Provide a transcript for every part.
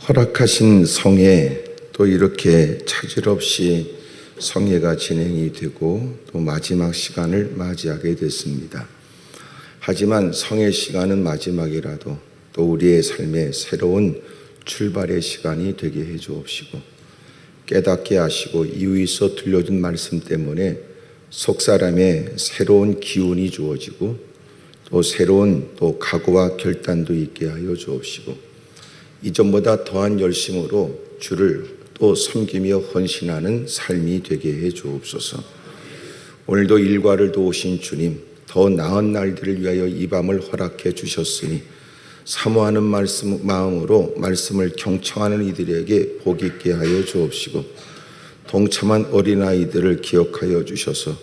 허락하신 성회, 또 이렇게 차질 없이 성회가 진행이 되고 또 마지막 시간을 맞이하게 됐습니다. 하지만 성회 시간은 마지막이라도 또 우리의 삶에 새로운 출발의 시간이 되게 해 주옵시고, 깨닫게 하시고 이유에서 들려준 말씀 때문에 속사람의 새로운 기운이 주어지고 또 새로운 또 각오와 결단도 있게 하여 주옵시고, 이전보다 더한 열심으로 주를 또 섬기며 헌신하는 삶이 되게 해 주옵소서. 오늘도 일과를 도우신 주님, 더 나은 날들을 위하여 이 밤을 허락해 주셨으니 사모하는 마음으로 말씀을 경청하는 이들에게 복 있게 하여 주옵시고, 동참한 어린아이들을 기억하여 주셔서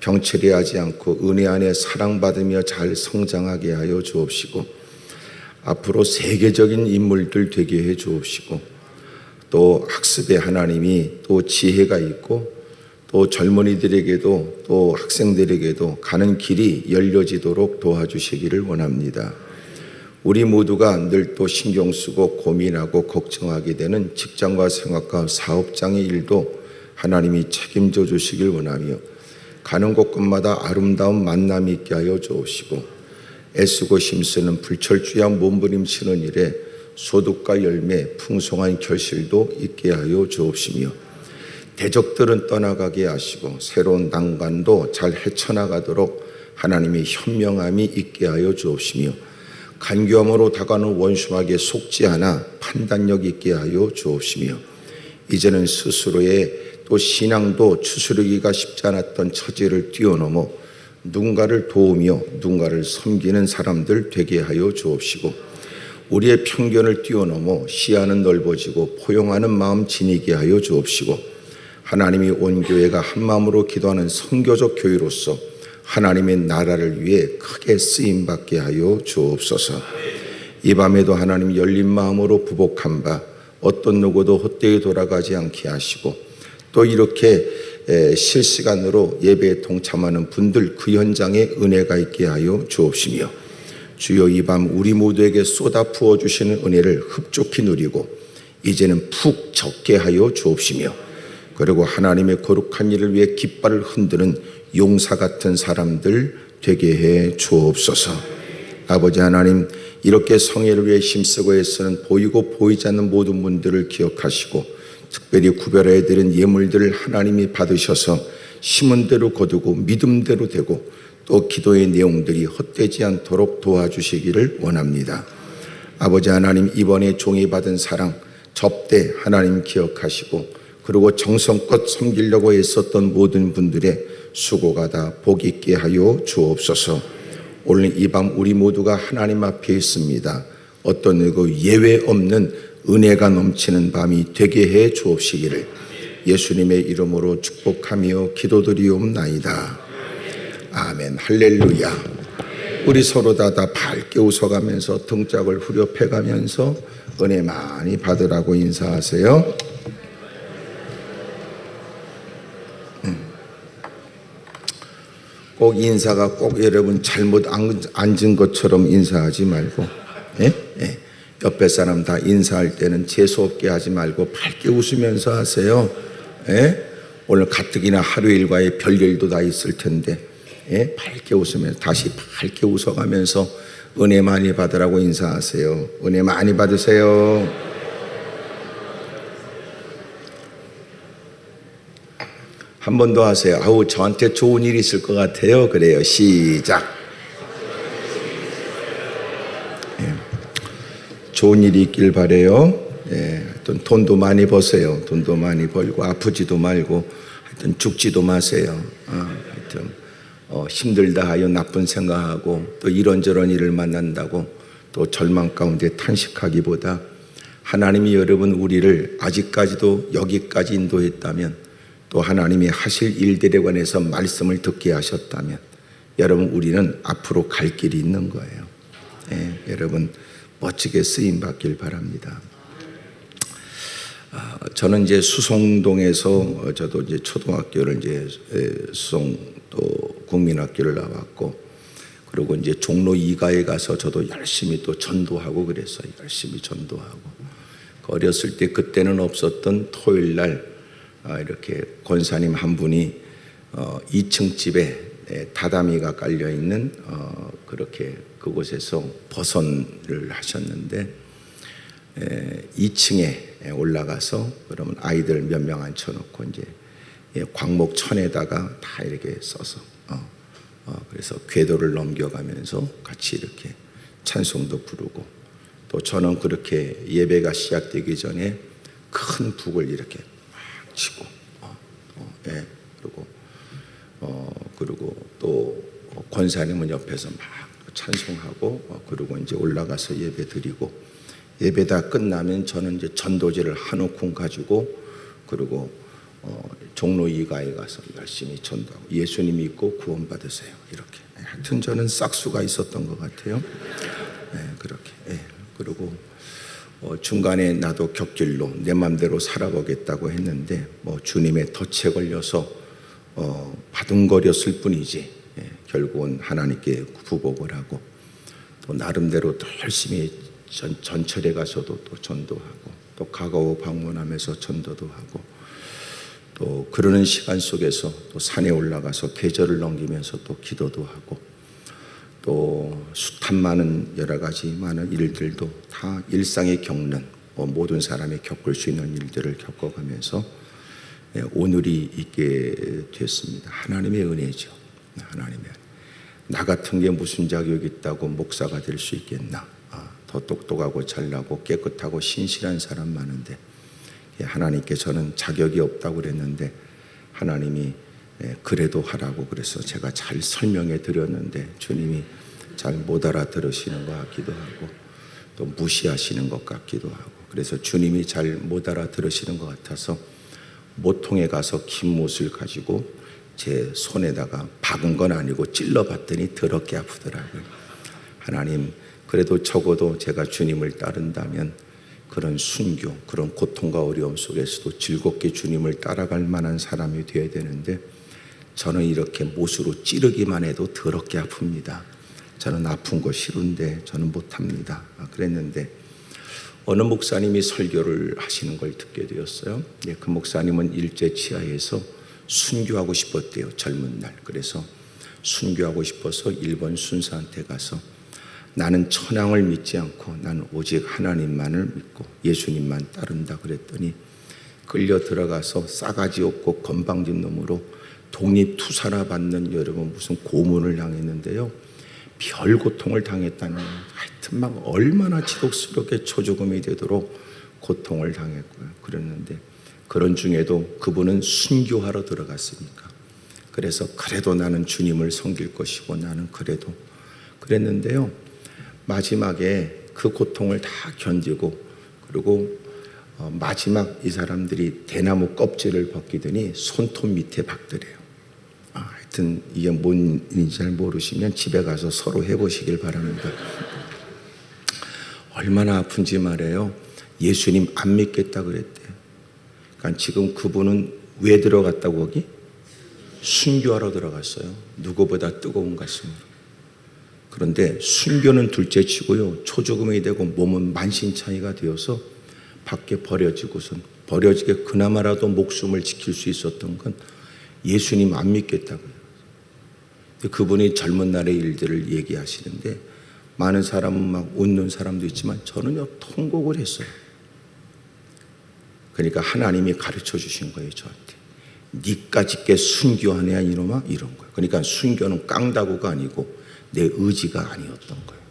병철이하지 않고 은혜 안에 사랑받으며 잘 성장하게 하여 주옵시고, 앞으로 세계적인 인물들 되게 해 주옵시고, 또 학습에 하나님이 또 지혜가 있고 또 젊은이들에게도 또 학생들에게도 가는 길이 열려지도록 도와주시기를 원합니다. 우리 모두가 늘 또 신경 쓰고 고민하고 걱정하게 되는 직장과 생활과 사업장의 일도 하나님이 책임져 주시길 원하며, 가는 곳곳마다 아름다운 만남이 있게 하여 주옵시고, 애쓰고 힘쓰는 불철주야 몸부림치는 일에 소득과 열매, 풍성한 결실도 있게 하여 주옵시며, 대적들은 떠나가게 하시고 새로운 난관도 잘 헤쳐나가도록 하나님의 현명함이 있게 하여 주옵시며, 간교함으로 다가오는 원수에게 속지 않아 판단력 있게 하여 주옵시며, 이제는 스스로의 또 신앙도 추스르기가 쉽지 않았던 처지를 뛰어넘어 누군가를 도우며 누군가를 섬기는 사람들 되게 하여 주옵시고, 우리의 편견을 뛰어넘어 시야는 넓어지고 포용하는 마음 지니게 하여 주옵시고, 하나님이 온 교회가 한 마음으로 기도하는 선교적 교회로서 하나님의 나라를 위해 크게 쓰임받게 하여 주옵소서. 이 밤에도 하나님 열린 마음으로 부복한 바 어떤 누구도 헛되이 돌아가지 않게 하시고, 또 이렇게 실시간으로 예배에 동참하는 분들 그 현장에 은혜가 있게 하여 주옵시며, 주여 이 밤 우리 모두에게 쏟아 부어주시는 은혜를 흡족히 누리고 이제는 푹 적게 하여 주옵시며, 그리고 하나님의 거룩한 일을 위해 깃발을 흔드는 용사 같은 사람들 되게 해 주옵소서. 아버지 하나님, 이렇게 성회를 위해 힘쓰고 애쓰는 보이고 보이지 않는 모든 분들을 기억하시고, 특별히 구별해 드린 예물들을 하나님이 받으셔서 심은 대로 거두고 믿음대로 되고 또 기도의 내용들이 헛되지 않도록 도와주시기를 원합니다. 아버지 하나님, 이번에 종이 받은 사랑 접대 하나님 기억하시고, 그리고 정성껏 섬기려고 애썼던 모든 분들의 수고가 다 복 있게 하여 주옵소서. 오늘 이 밤 우리 모두가 하나님 앞에 있습니다. 어떤 그 예외 없는 은혜가 넘치는 밤이 되게 해 주옵시기를 예수님의 이름으로 축복하며 기도드리옵나이다. 아멘. 할렐루야. 우리 서로 다 밝게 웃어가면서 등짝을 후려패가면서 은혜 많이 받으라고 인사하세요. 꼭 인사가 꼭 여러분 잘못 앉은 것처럼 인사하지 말고, 옆에 사람 다 인사할 때는 재수없게 하지 말고 밝게 웃으면서 하세요. 오늘 가뜩이나 하루 일과에 별일도 다 있을 텐데 밝게 웃으면서 다시 밝게 웃어가면서 은혜 많이 받으라고 인사하세요. 은혜 많이 받으세요. 한 번 더 하세요. 아우, 저한테 좋은 일이 있을 것 같아요. 그래요. 시작. 좋은 일이 있길 바래요. 하여튼 돈도 많이 버세요. 돈도 많이 벌고 아프지도 말고 하여튼 죽지도 마세요. 하여튼 힘들다 하여 나쁜 생각하고 또 이런저런 일을 만난다고 또 절망 가운데 탄식하기보다, 하나님이 여러분 우리를 아직까지도 여기까지 인도했다면, 또 하나님이 하실 일들에 관해서 말씀을 듣게 하셨다면 여러분 우리는 앞으로 갈 길이 있는 거예요. 여러분 멋지게 쓰임 받길 바랍니다. 저는 이제 수송동에서 저도 이제 초등학교를 이제 수송 또 국민학교를 나왔고, 그리고 이제 종로 2가에 가서 저도 열심히 또 전도하고 그랬어요. 열심히 전도하고. 어렸을 때 그때는 없었던 토요일 날 이렇게 권사님 한 분이 2층 집에 다다미가 깔려 있는 그렇게 그곳에서 버선을 하셨는데 2층에 올라가서 그러면 아이들 몇 명 앉혀놓고 이제 광목천에다가 다 이렇게 써서 그래서 궤도를 넘겨가면서 같이 이렇게 찬송도 부르고 또 저는 그렇게 예배가 시작되기 전에 큰 북을 이렇게 막 치고 그리고 또 권사님은 옆에서 막 찬송하고 그리고 이제 올라가서 예배 드리고 예배 다 끝나면 저는 이제 전도지를 한 움큼 가지고 그리고 종로 2가에 가서 열심히 전도하고 예수님 믿고 구원 받으세요 이렇게 하여튼 저는 싹수가 있었던 것 같아요. 그렇게 그리고 중간에 나도 곁길로 내 맘대로 살아보겠다고 했는데 주님의 덫에 걸려서 바둥거렸을 뿐이지 결국은 하나님께 부복을 하고 또 나름대로 또 열심히 전철에 가서도 또 전도하고 또 가가오 방문하면서 전도도 하고 또 그러는 시간 속에서 또 산에 올라가서 계절을 넘기면서 또 기도도 하고 또 숱한 많은 여러 가지 많은 일들도 다 일상에 겪는 모든 사람이 겪을 수 있는 일들을 겪어가면서 오늘이 있게 됐습니다. 하나님의 은혜죠. 하나님의 은혜. 나 같은 게 무슨 자격이 있다고 목사가 될 수 있겠나. 더 똑똑하고 잘나고 깨끗하고 신실한 사람 많은데 하나님께 저는 자격이 없다고 그랬는데 하나님이 그래도 하라고 그래서 제가 잘 설명해 드렸는데 주님이 잘 못 알아들으시는 것 같기도 하고 또 무시하시는 것 같기도 하고 그래서 주님이 잘 못 알아들으시는 것 같아서 모통에 가서 긴 못을 가지고 제 손에다가 박은 건 아니고 찔러봤더니 더럽게 아프더라고요. 하나님 그래도 적어도 제가 주님을 따른다면 그런 순교, 그런 고통과 어려움 속에서도 즐겁게 주님을 따라갈 만한 사람이 되어야 되는데 저는 이렇게 못으로 찌르기만 해도 더럽게 아픕니다. 저는 아픈 거 싫은데 저는 못합니다. 그랬는데 어느 목사님이 설교를 하시는 걸 듣게 되었어요. 그 목사님은 일제 치하에서 순교하고 싶었대요. 젊은 날. 그래서 순교하고 싶어서 일본 순사한테 가서 나는 천황을 믿지 않고 나는 오직 하나님만을 믿고 예수님만 따른다 그랬더니 끌려 들어가서 싸가지 없고 건방진 놈으로 독립투사나 받는 여러분 무슨 고문을 당했는데요. 별 고통을 당했다는 하여튼 막 얼마나 지독스럽게 초죽음이 되도록 고통을 당했고요. 그랬는데 그런 중에도 그분은 순교하러 들어갔으니까 그래서 그래도 나는 주님을 섬길 것이고 나는 그래도 그랬는데요. 마지막에 그 고통을 다 견디고 그리고 마지막 이 사람들이 대나무 껍질을 벗기더니 손톱 밑에 박더래요. 하여튼 이게 뭔지 잘 모르시면 집에 가서 서로 해보시길 바랍니다. 얼마나 아픈지 말해요. 예수님 안 믿겠다 그랬대요. 그러니까 지금 그분은 왜 들어갔다고 거기? 순교하러 들어갔어요. 누구보다 뜨거운 가슴으로. 그런데 순교는 둘째 치고요. 초죽음이 되고 몸은 만신창이가 되어서 밖에 버려지게 그나마라도 목숨을 지킬 수 있었던 건 예수님 안 믿겠다고요. 그분이 젊은 날의 일들을 얘기하시는데 많은 사람은 막 웃는 사람도 있지만 저는요 통곡을 했어요. 그러니까 하나님이 가르쳐 주신 거예요. 저한테. 니까짓게 순교하냐 이놈아 이런 거예요. 그러니까 순교는 깡다구가 아니고 내 의지가 아니었던 거예요.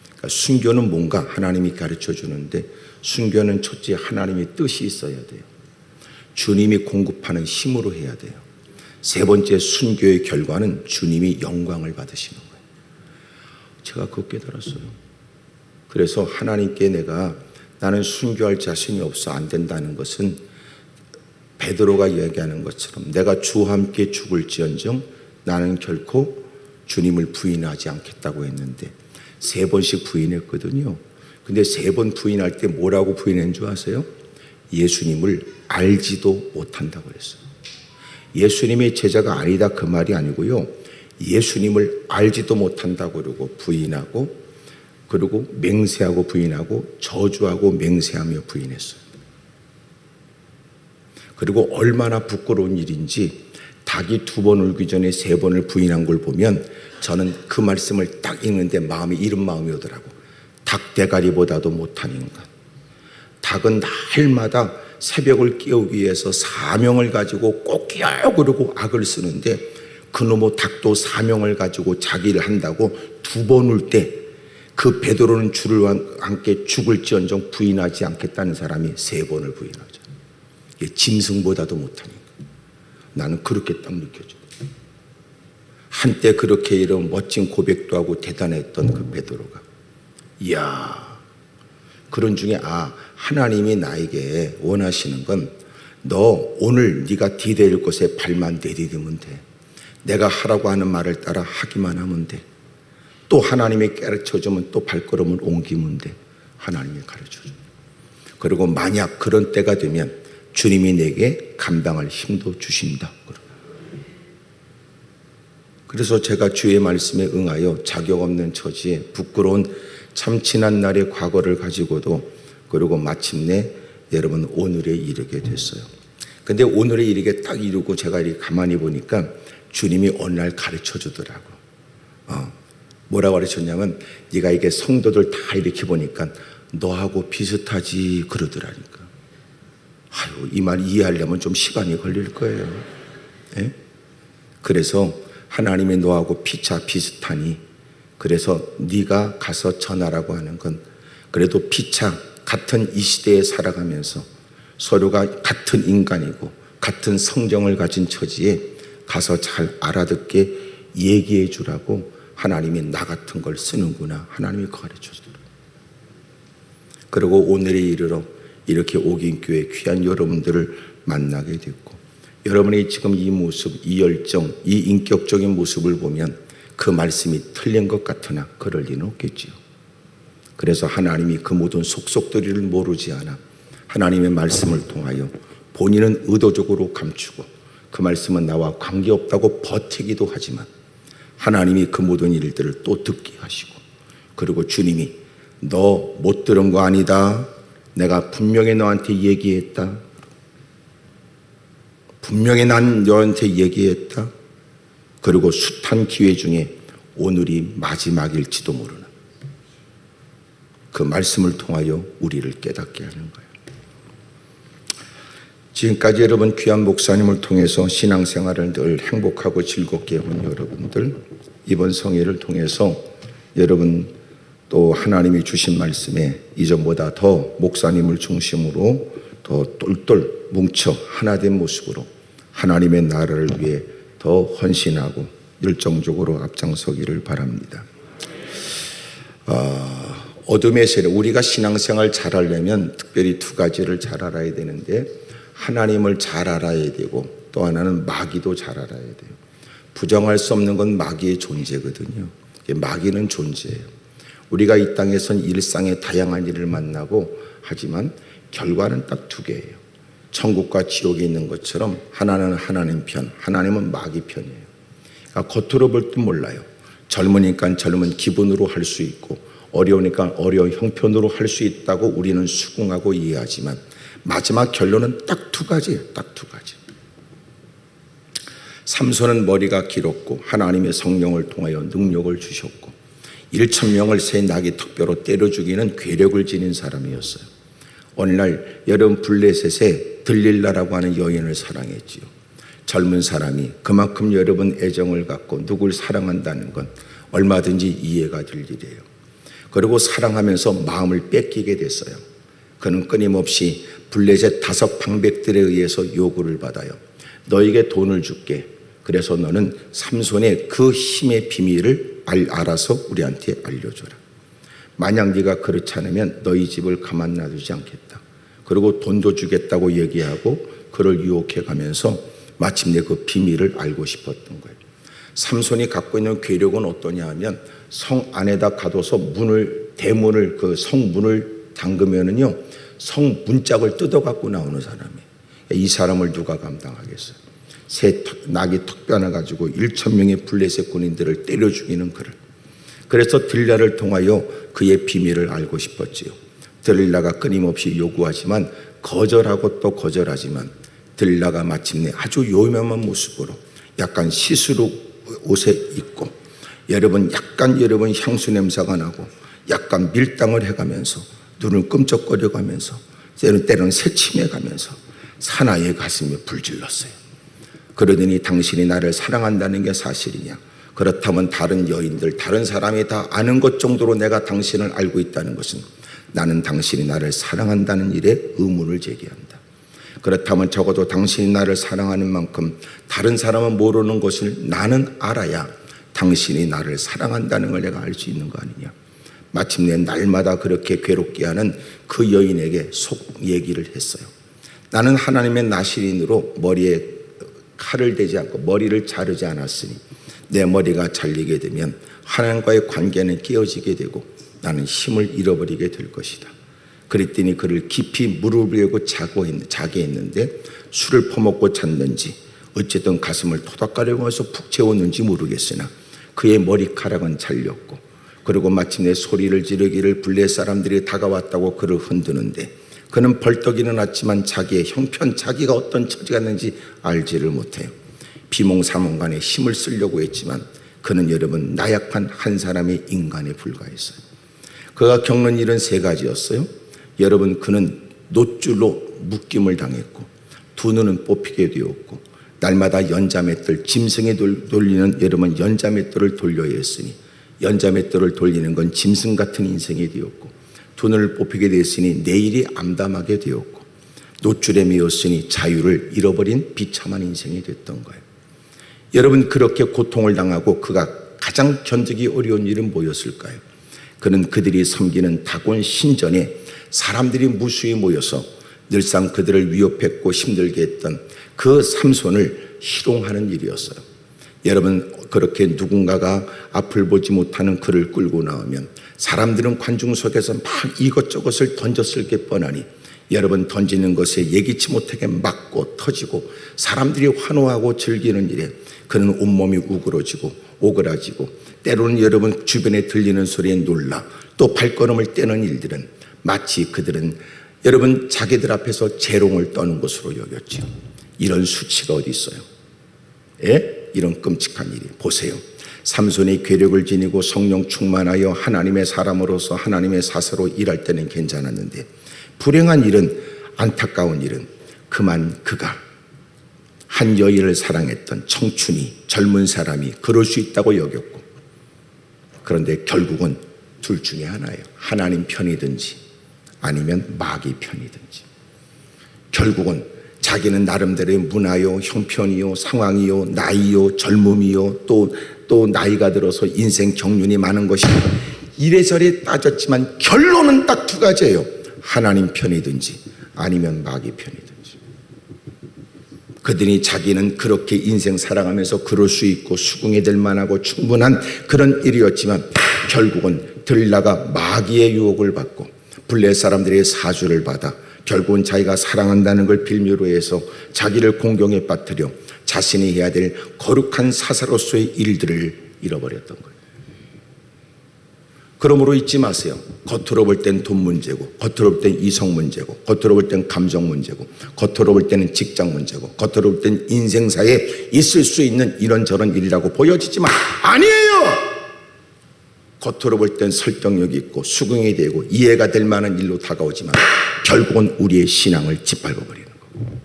그러니까 순교는 뭔가 하나님이 가르쳐 주는데 순교는 첫째 하나님의 뜻이 있어야 돼요. 주님이 공급하는 힘으로 해야 돼요. 세 번째 순교의 결과는 주님이 영광을 받으시는 거예요. 제가 그거 깨달았어요. 그래서 하나님께 나는 순교할 자신이 없어 안 된다는 것은 베드로가 이야기하는 것처럼 내가 주와 함께 죽을지언정 나는 결코 주님을 부인하지 않겠다고 했는데 3번씩 부인했거든요. 근데 3번 부인할 때 뭐라고 부인한 줄 아세요? 예수님을 알지도 못한다고 그랬어요. 예수님의 제자가 아니다 그 말이 아니고요. 예수님을 알지도 못한다고 그러고 부인하고 그리고 맹세하고 부인하고 저주하고 맹세하며 부인했어요. 그리고 얼마나 부끄러운 일인지 닭이 2번 울기 전에 3번을 부인한 걸 보면 저는 그 말씀을 딱 읽는데 마음이 이런 마음이 오더라고. 닭 대가리보다도 못한 인간. 닭은 날마다 새벽을 깨우기 위해서 사명을 가지고 꼭 깨워 그러고 악을 쓰는데 그놈의 닭도 사명을 가지고 자기를 한다고 2번 울 때 그 베드로는 주를 함께 죽을지언정 부인하지 않겠다는 사람이 3번을 부인하죠. 짐승보다도 못한 인간. 나는 그렇게 딱 느껴져. 한때 그렇게 이런 멋진 고백도 하고 대단했던 그 베드로가, 이야, 그런 중에 하나님이 나에게 원하시는 건 너 오늘 네가 디딜 곳에 발만 내디디면 돼. 내가 하라고 하는 말을 따라 하기만 하면 돼. 또 하나님이 가르쳐주면 또 발걸음을 옮기면 돼. 하나님이 가르쳐줘. 그리고 만약 그런 때가 되면 주님이 내게 감당할 힘도 주신다. 그래서 제가 주의 말씀에 응하여 자격 없는 처지에 부끄러운 참 지난 날의 과거를 가지고도 그리고 마침내 여러분 오늘에 이르게 됐어요. 근데 오늘에 이르게 딱 이루고 제가 이렇게 가만히 보니까 주님이 어느 날 가르쳐 주더라고. 뭐라고 가르쳤냐면 네가 이게 성도들 다 이렇게 보니까 너하고 비슷하지 그러더라니까. 아유, 이 말 이해하려면 좀 시간이 걸릴 거예요. 예? 그래서 하나님의 너하고 피차 비슷하니 그래서 네가 가서 전하라고 하는 건 그래도 피차 같은 이 시대에 살아가면서 서로가 같은 인간이고 같은 성정을 가진 처지에 가서 잘 알아듣게 얘기해 주라고 하나님이 나 같은 걸 쓰는구나. 하나님이 가르쳐 주더라고요. 그리고 오늘에 이르러 이렇게 옥인교회 귀한 여러분들을 만나게 됐고 여러분의 지금 이 모습, 이 열정, 이 인격적인 모습을 보면 그 말씀이 틀린 것 같으나 그럴 리는 없겠지요. 그래서 하나님이 그 모든 속속들이를 모르지 않아 하나님의 말씀을 통하여 본인은 의도적으로 감추고 그 말씀은 나와 관계없다고 버티기도 하지만 하나님이 그 모든 일들을 또 듣게 하시고 그리고 주님이 너 못 들은 거 아니다. 내가 분명히 너한테 얘기했다. 분명히 난 너한테 얘기했다. 그리고 숱한 기회 중에 오늘이 마지막일지도 모르는 그 말씀을 통하여 우리를 깨닫게 하는 거예요. 지금까지 여러분 귀한 목사님을 통해서 신앙생활을 늘 행복하고 즐겁게 해온 여러분들, 이번 성회를 통해서 여러분 또 하나님이 주신 말씀에 이전보다 더 목사님을 중심으로 더 똘똘 뭉쳐 하나된 모습으로 하나님의 나라를 위해 더 헌신하고 열정적으로 앞장서기를 바랍니다. 어둠의 세력, 우리가 신앙생활 잘하려면 특별히 2가지를 잘 알아야 되는데 하나님을 잘 알아야 되고 또 하나는 마귀도 잘 알아야 돼요. 부정할 수 없는 건 마귀의 존재거든요. 마귀는 존재예요. 우리가 이 땅에선 일상의 다양한 일을 만나고 하지만 결과는 딱 2개예요. 천국과 지옥에 있는 것처럼 하나는 하나님 편, 하나님은 마귀 편이에요. 그러니까 겉으로 볼 땐 몰라요. 젊으니까 젊은 기분으로 할 수 있고 어려우니까 어려운 형편으로 할 수 있다고 우리는 수긍하고 이해하지만 마지막 결론은 딱 2가지예요. 딱 2가지. 삼손은 머리가 길었고 하나님의 성령을 통하여 능력을 주셨고 1,000명을 새 나귀 턱뼈로 때려 죽이는 괴력을 지닌 사람이었어요. 어느 날 여름 블레셋에 들릴라라고 하는 여인을 사랑했지요. 젊은 사람이 그만큼 여러분 애정을 갖고 누굴 사랑한다는 건 얼마든지 이해가 될 일이에요. 그리고 사랑하면서 마음을 뺏기게 됐어요. 그는 끊임없이 블레셋 5 방백들에 의해서 요구를 받아요. 너에게 돈을 줄게. 그래서 너는 삼손의 그 힘의 비밀을 알아서 우리한테 알려줘라. 만약 네가 그렇지 않으면 너희 집을 가만 놔두지 않겠다. 그리고 돈도 주겠다고 얘기하고 그를 유혹해 가면서 마침내 그 비밀을 알고 싶었던 거예요. 삼손이 갖고 있는 괴력은 어떠냐 하면 성 안에다 가둬서 대문을 그 성문을 잠그면은요 성 문짝을 뜯어 갖고 나오는 사람이에요. 이 사람을 누가 감당하겠어요? 새 나귀 턱뼈 하나 가지고 1,000명의 블레셋 군인들을 때려 죽이는 그를. 그래서 들릴라를 통하여 그의 비밀을 알고 싶었지요. 들릴라가 끊임없이 요구하지만 거절하고 또 거절하지만 들릴라가 마침내 아주 요염한 모습으로 약간 시스루 옷에 입고 여러분 향수 냄새가 나고 약간 밀당을 해가면서 눈을 끔적거려가면서 때로는 새침해가면서 사나이의 가슴에 불질렀어요. 그러더니 당신이 나를 사랑한다는 게 사실이냐? 그렇다면 다른 여인들, 다른 사람이 다 아는 것 정도로 내가 당신을 알고 있다는 것은 나는 당신이 나를 사랑한다는 일에 의문을 제기한다. 그렇다면 적어도 당신이 나를 사랑하는 만큼 다른 사람은 모르는 것을 나는 알아야 당신이 나를 사랑한다는 걸 내가 알 수 있는 거 아니냐. 마침내 날마다 그렇게 괴롭게 하는 그 여인에게 속 얘기를 했어요. 나는 하나님의 나실인으로 머리에 칼을 대지 않고 머리를 자르지 않았으니 내 머리가 잘리게 되면 하나님과의 관계는 깨어지게 되고 나는 힘을 잃어버리게 될 것이다. 그랬더니 그를 깊이 무릎을 베고 자게 했는데 술을 퍼먹고 잤는지 어쨌든 가슴을 토닥거리고 해서 푹 채웠는지 모르겠으나 그의 머리카락은 잘렸고 그리고 마침내 소리를 지르기를 블레 사람들이 다가왔다고 그를 흔드는데 그는 벌떡 일어났지만 자기의 형편, 자기가 어떤 처지가 있는지 알지를 못해요. 비몽사몽간에 힘을 쓰려고 했지만 그는 여러분 나약한 한 사람의 인간에 불과했어요. 그가 겪는 일은 세 가지였어요. 여러분 그는 노줄로 묶임을 당했고 두 눈은 뽑히게 되었고 날마다 연자맷돌 짐승에 돌리는 여러분 연자맷돌을 돌려야 했으니 연자맷돌을 돌리는 건 짐승 같은 인생이 되었고 두 눈을 뽑히게 되었으니 내일이 암담하게 되었고 노줄에 매였으니 자유를 잃어버린 비참한 인생이 됐던 거예요. 여러분 그렇게 고통을 당하고 그가 가장 견디기 어려운 일은 뭐였을까요? 그는 그들이 섬기는 다곤 신전에 사람들이 무수히 모여서 늘상 그들을 위협했고 힘들게 했던 그 삼손을 희롱하는 일이었어요. 여러분 그렇게 누군가가 앞을 보지 못하는 그를 끌고 나오면 사람들은 관중 속에서 막 이것저것을 던졌을 게 뻔하니 여러분 던지는 것에 예기치 못하게 맞고 터지고 사람들이 환호하고 즐기는 일에 그는 온몸이 우그러지고 오그라지고 때로는 여러분 주변에 들리는 소리에 놀라 또 발걸음을 떼는 일들은 마치 그들은 여러분 자기들 앞에서 재롱을 떠는 것으로 여겼죠. 이런 수치가 어디 있어요? 예? 이런 끔찍한 일이 보세요. 삼손이 괴력을 지니고 성령 충만하여 하나님의 사람으로서 하나님의 사사로 일할 때는 괜찮았는데 불행한 일은 안타까운 일은 그만 그가 한 여인을 사랑했던 청춘이 젊은 사람이 그럴 수 있다고 여겼고 그런데 결국은 둘 중에 하나예요. 하나님 편이든지 아니면 마귀 편이든지 결국은 자기는 나름대로의 문화요 형편이요 상황이요 나이요 젊음이요 또 나이가 들어서 인생 경륜이 많은 것이 이래저래 따졌지만 결론은 딱 두 가지예요. 하나님 편이든지 아니면 마귀 편이든지. 그들이 자기는 그렇게 인생 살아가면서 그럴 수 있고 수긍이 될 만하고 충분한 그런 일이었지만 결국은 들릴라가 마귀의 유혹을 받고 블레 사람들의 사주를 받아 결국은 자기가 사랑한다는 걸 빌미로 해서 자기를 공경에 빠뜨려 자신이 해야 될 거룩한 사사로서의 일들을 잃어버렸던 거예요. 그러므로 잊지 마세요. 겉으로 볼 땐 돈 문제고 겉으로 볼 땐 이성 문제고 겉으로 볼 땐 감정 문제고 겉으로 볼 때는 직장 문제고 겉으로 볼 땐 인생사에 있을 수 있는 이런저런 일이라고 보여지지만 아니에요. 겉으로 볼 땐 설득력이 있고 수긍이 되고 이해가 될 만한 일로 다가오지만 결국은 우리의 신앙을 짓밟아버리는 거예요.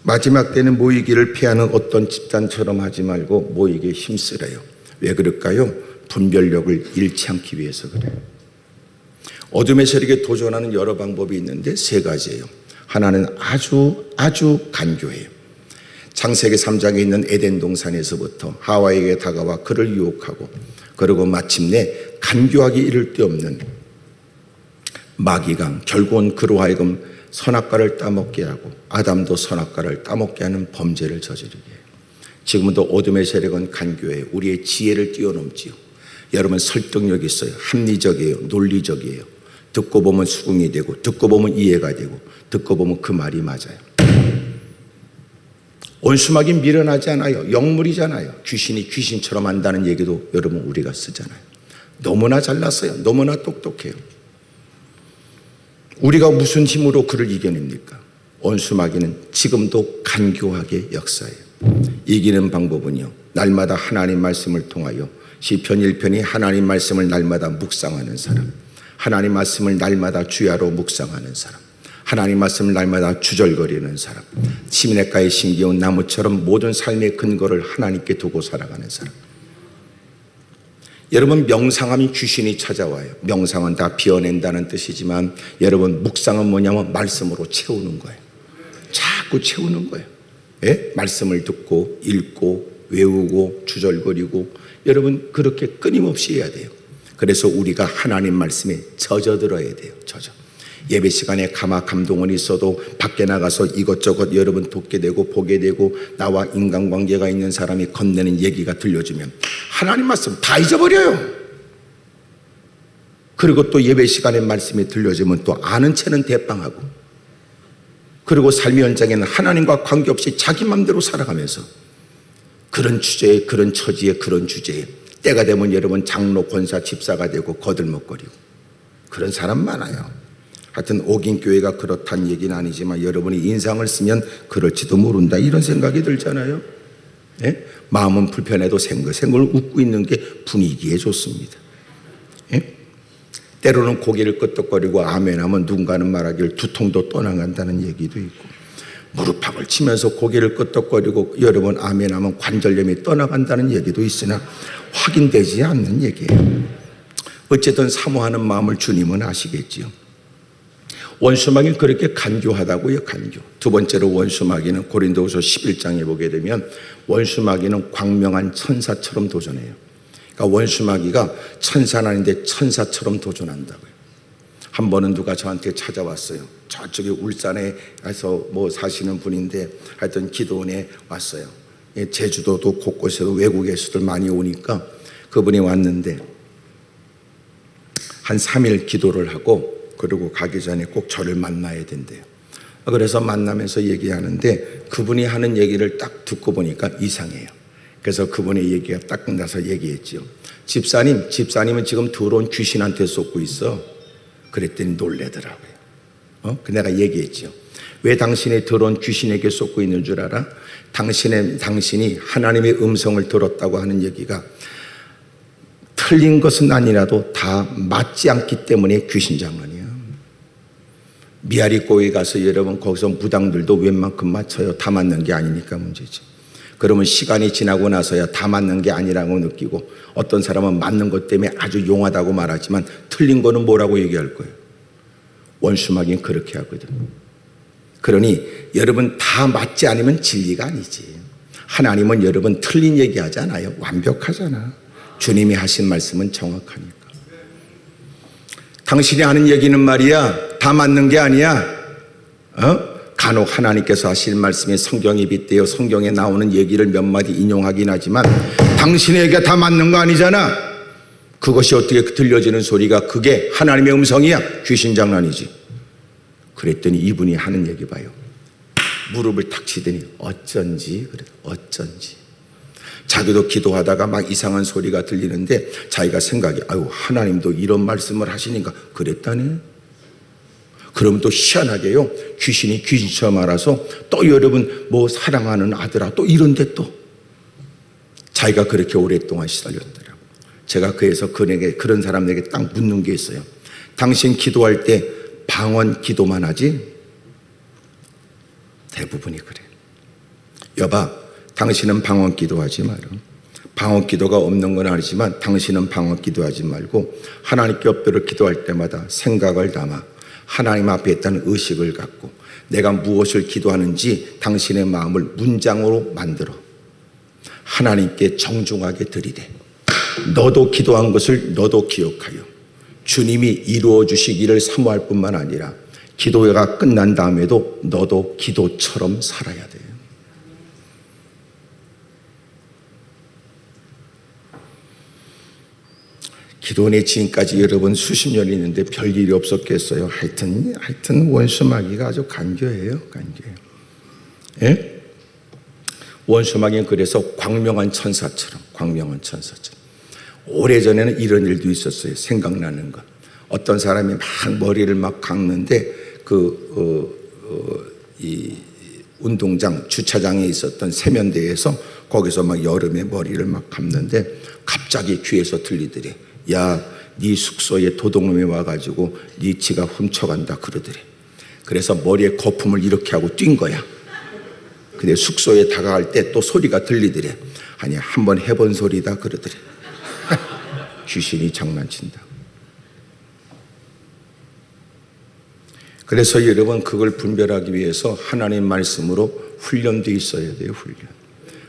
마지막 때는 모이기를 피하는 어떤 집단처럼 하지 말고 모이기에 힘쓰래요. 왜 그럴까요? 분별력을 잃지 않기 위해서 그래요. 어둠의 세력에 도전하는 여러 방법이 있는데 세 가지예요. 하나는 아주 간교해요. 창세기 3장에 있는 에덴 동산에서부터 하와에게 다가와 그를 유혹하고 그리고 마침내 간교하기 이를 데 없는 마귀가 결국은 그로 하여금 선악과를 따먹게 하고 아담도 선악과를 따먹게 하는 범죄를 저지르게 해요. 지금도 어둠의 세력은 간교해요. 우리의 지혜를 뛰어넘지요. 여러분 설득력이 있어요. 합리적이에요. 논리적이에요. 듣고 보면 수긍이 되고 듣고 보면 이해가 되고 듣고 보면 그 말이 맞아요. 원수막이 미련하지 않아요. 영물이잖아요. 귀신이 귀신처럼 한다는 얘기도 여러분 우리가 쓰잖아요. 너무나 잘났어요. 너무나 똑똑해요. 우리가 무슨 힘으로 그를 이겨냅니까? 원수마귀는 지금도 간교하게 역사해요. 이기는 방법은요, 날마다 하나님 말씀을 통하여 시편 1편이 하나님 말씀을 날마다 묵상하는 사람, 하나님 말씀을 날마다 주야로 묵상하는 사람, 하나님 말씀을 날마다 주절거리는 사람, 시민의가에 심겨온 나무처럼 모든 삶의 근거를 하나님께 두고 살아가는 사람. 여러분, 명상하면 귀신이 찾아와요. 명상은 다 비워낸다는 뜻이지만 여러분, 묵상은 뭐냐면 말씀으로 채우는 거예요. 자꾸 채우는 거예요. 예? 말씀을 듣고 읽고 외우고 주절거리고 여러분 그렇게 끊임없이 해야 돼요. 그래서 우리가 하나님 말씀에 젖어들어야 돼요. 젖어. 예배 시간에 가마 감동은 있어도 밖에 나가서 이것저것 여러분 듣게 되고 보게 되고 나와 인간관계가 있는 사람이 건네는 얘기가 들려주면 하나님 말씀 다 잊어버려요. 그리고 또 예배 시간에 말씀이 들려주면 또 아는 채는 대빵하고, 그리고 삶의 현장에는 하나님과 관계없이 자기 맘대로 살아가면서 그런 주제에, 그런 처지에, 그런 주제에 때가 되면 여러분 장로, 권사, 집사가 되고 거들먹거리고 그런 사람 많아요. 하여튼 옥인교회가 그렇다는 얘기는 아니지만 여러분이 인상을 쓰면 그럴지도 모른다 이런 생각이 들잖아요. 예? 마음은 불편해도 생글생글 웃고 있는 게 분위기에 좋습니다. 예? 때로는 고개를 끄덕거리고 아멘하면 누군가는 말하길 두통도 떠나간다는 얘기도 있고, 무릎팍을 치면서 고개를 끄덕거리고 여러분 아멘하면 관절염이 떠나간다는 얘기도 있으나 확인되지 않는 얘기예요. 어쨌든 사모하는 마음을 주님은 아시겠지요. 원수마귀는 그렇게 간교하다고요. 간교. 두 번째로 원수마귀는 고린도후서 11장에 보게 되면 원수마귀는 광명한 천사처럼 도전해요. 그러니까 원수마귀가 천사는 아닌데 천사처럼 도전한다고요. 한 번은 누가 저한테 찾아왔어요. 저쪽에 울산에 가서 뭐 사시는 분인데 하여튼 기도원에 왔어요. 제주도도 곳곳에도 외국에서들 많이 오니까 그분이 왔는데 한 3일 기도를 하고 그리고 가기 전에 꼭 저를 만나야 된대요. 그래서 만나면서 얘기하는데 그분이 하는 얘기를 딱 듣고 보니까 이상해요. 그래서 그분의 얘기가 딱 끝나서 얘기했죠. 집사님은 지금 더러운 귀신한테 쏟고 있어. 그랬더니 놀래더라고요. 내가 얘기했죠. 왜 당신의 더러운 귀신에게 쏟고 있는 줄 알아? 당신이 하나님의 음성을 들었다고 하는 얘기가 틀린 것은 아니라도 다 맞지 않기 때문에 귀신 장난이야. 미아리꼬에 가서 여러분 거기서 무당들도 웬만큼 맞춰요. 다 맞는 게 아니니까 문제지. 그러면 시간이 지나고 나서야 다 맞는 게 아니라고 느끼고, 어떤 사람은 맞는 것 때문에 아주 용하다고 말하지만 틀린 거는 뭐라고 얘기할 거예요. 원수마귀는 그렇게 하거든. 그러니 여러분 다 맞지 않으면 진리가 아니지. 하나님은 여러분 틀린 얘기하지 않아요. 완벽하잖아. 주님이 하신 말씀은 정확하니까. 당신이 하는 얘기는 말이야 다 맞는 게 아니야. 간혹 하나님께서 하실 말씀에 성경이 빗대어 성경에 나오는 얘기를 몇 마디 인용하긴 하지만 당신에게 다 맞는 거 아니잖아. 그것이 어떻게 들려지는 소리가 그게 하나님의 음성이야? 귀신 장난이지. 그랬더니 이분이 하는 얘기 봐요. 무릎을 탁 치더니 어쩐지 그래. 어쩐지 자기도 기도하다가 막 이상한 소리가 들리는데 자기가 생각이 아유 하나님도 이런 말씀을 하시니까 그랬다네. 그러면 또 희한하게요, 귀신이 귀신처럼 알아서 또 여러분 뭐 사랑하는 아들아 또 이런데 또 자기가 그렇게 오랫동안 시달렸더라고요. 제가 그래서 그런 사람에게 딱 묻는 게 있어요. 당신 기도할 때 방언 기도만 하지? 대부분이 그래. 여봐, 당신은 방언 기도하지 마라. 방언 기도가 없는 건 아니지만 당신은 방언 기도하지 말고 하나님께 엎드려 기도할 때마다 생각을 담아 하나님 앞에 있다는 의식을 갖고 내가 무엇을 기도하는지 당신의 마음을 문장으로 만들어 하나님께 정중하게 드리되 너도 기도한 것을 너도 기억하여 주님이 이루어 주시기를 사모할 뿐만 아니라 기도가 끝난 다음에도 너도 기도처럼 살아야 돼. 기도원에 지금까지 여러분 수십 년이 있는데 별일이 없었겠어요. 하여튼 원수마귀가 아주 간교해요. 간교해요. 예? 원수마귀는 그래서 광명한 천사처럼 오래전에는 이런 일도 있었어요. 생각나는 거. 어떤 사람이 막 머리를 막 깎는데 이 운동장 주차장에 있었던 세면대에서 거기서 막 여름에 머리를 막 감는데 갑자기 귀에서 들리더래. 야, 네 숙소에 도둑놈이 와가지고 네 지갑 훔쳐간다 그러더래. 그래서 머리에 거품을 이렇게 하고 뛴 거야. 근데 숙소에 다가갈 때 또 소리가 들리더래. 아니, 한번 해본 소리다 그러더래. 귀신이 장난친다. 그래서 여러분, 그걸 분별하기 위해서 하나님 말씀으로 훈련도 있어야 돼요. 훈련.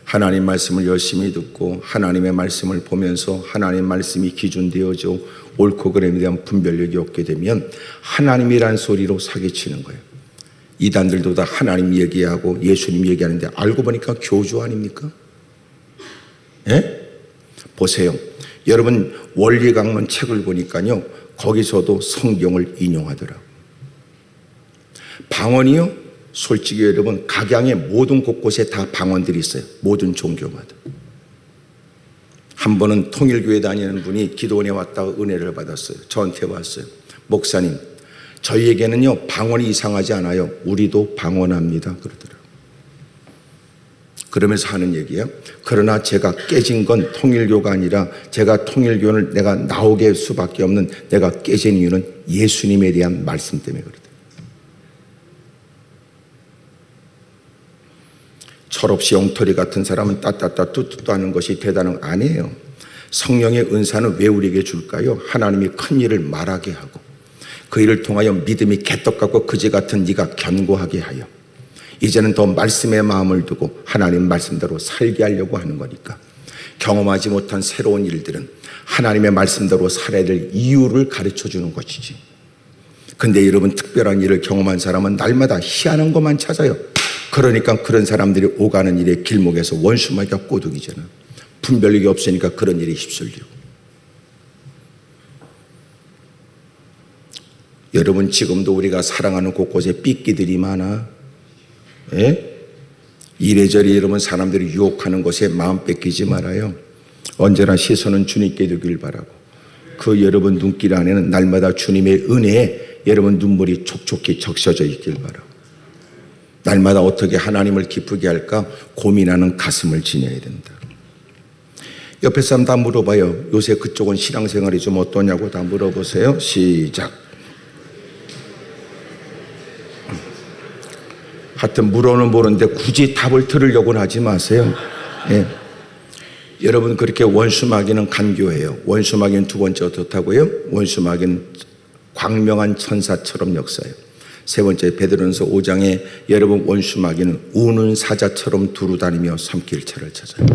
하나님 말씀을 열심히 듣고 하나님의 말씀을 보면서 하나님 말씀이 기준되어져 옳고 그름에 대한 분별력이 없게 되면 하나님이란 소리로 사기치는 거예요. 이단들도 다 하나님 얘기하고 예수님 얘기하는데 알고 보니까 교주 아닙니까? 예? 보세요. 여러분, 원리강론 책을 보니까요, 거기서도 성경을 인용하더라고요. 방언이요, 솔직히 여러분, 각양의 모든 곳곳에 다 방언들이 있어요. 모든 종교마다. 한 번은 통일교회 다니는 분이 기도원에 왔다가 은혜를 받았어요. 저한테 왔어요. 목사님, 저희에게는요 방언이 이상하지 않아요. 우리도 방언합니다 그러더라고요. 그러면서 하는 얘기예요. 그러나 제가 깨진 건 통일교가 아니라 제가 통일교를 내가 나오게 할 수밖에 없는 내가 깨진 이유는 예수님에 대한 말씀 때문에 그러더라고요. 철없이 엉터리 같은 사람은 따따따 뚜뚜뚜 하는 것이 대단한 거 아니에요. 성령의 은사는 왜 우리에게 줄까요? 하나님이 큰 일을 말하게 하고 그 일을 통하여 믿음이 개떡 같고 그지 같은 네가 견고하게 하여 이제는 더 말씀의 마음을 두고 하나님 말씀대로 살게 하려고 하는 거니까. 경험하지 못한 새로운 일들은 하나님의 말씀대로 살아야 될 이유를 가르쳐 주는 것이지. 근데 여러분, 특별한 일을 경험한 사람은 날마다 희한한 것만 찾아요. 그러니까 그런 사람들이 오가는 일의 길목에서 원수마귀가 꼬드기잖아. 분별력이 없으니까 그런 일이 휩쓸리고. 여러분, 지금도 우리가 사랑하는 곳곳에 삐끼들이 많아. 예? 이래저래 여러분 사람들이 유혹하는 것에 마음 뺏기지 말아요. 언제나 시선은 주님께 두길 바라고 그 여러분 눈길 안에는 날마다 주님의 은혜에 여러분 눈물이 촉촉히 적셔져 있길 바라고 날마다 어떻게 하나님을 기쁘게 할까 고민하는 가슴을 지녀야 된다. 옆에 사람 다 물어봐요. 요새 그쪽은 신앙생활이 좀 어떠냐고 다 물어보세요. 시작. 하여튼 물어는 모르는데 굳이 답을 들으려고는 하지 마세요. 예. 여러분, 그렇게 원수마귀는 간교해요. 원수마귀는 두 번째 어떻다고요? 원수마귀는 광명한 천사처럼 역사해요. 세 번째, 베드로전서 5장에 여러분, 원수마귀는 우는 사자처럼 두루다니며 삼킬처를 찾아요.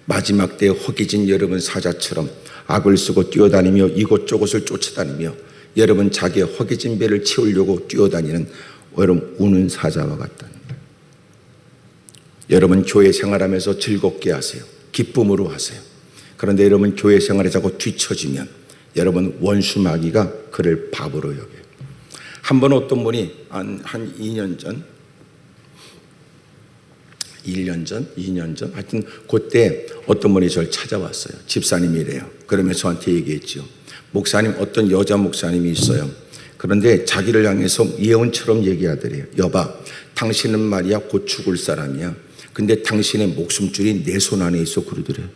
마지막 때에 허기진 여러분 사자처럼 악을 쓰고 뛰어다니며 이곳저곳을 쫓아다니며 여러분 자기의 허기진 배를 채우려고 뛰어다니는 여러분 우는 사자와 같다는 거예요. 여러분, 교회 생활하면서 즐겁게 하세요. 기쁨으로 하세요. 그런데 여러분, 교회 생활에 자꾸 뒤처지면 여러분, 원수마귀가 그를 바보로 여겨요. 한 번 어떤 분이 한 2년 전 1년 전, 2년 전 하여튼 그때 어떤 분이 저를 찾아왔어요. 집사님이래요. 그러면 저한테 얘기했죠. 목사님, 어떤 여자 목사님이 있어요. 그런데 자기를 향해서 예언처럼 얘기하더래요. 여봐, 당신은 말이야 곧 죽을 사람이야. 근데 당신의 목숨줄이 내 손 안에 있어 그러더래요.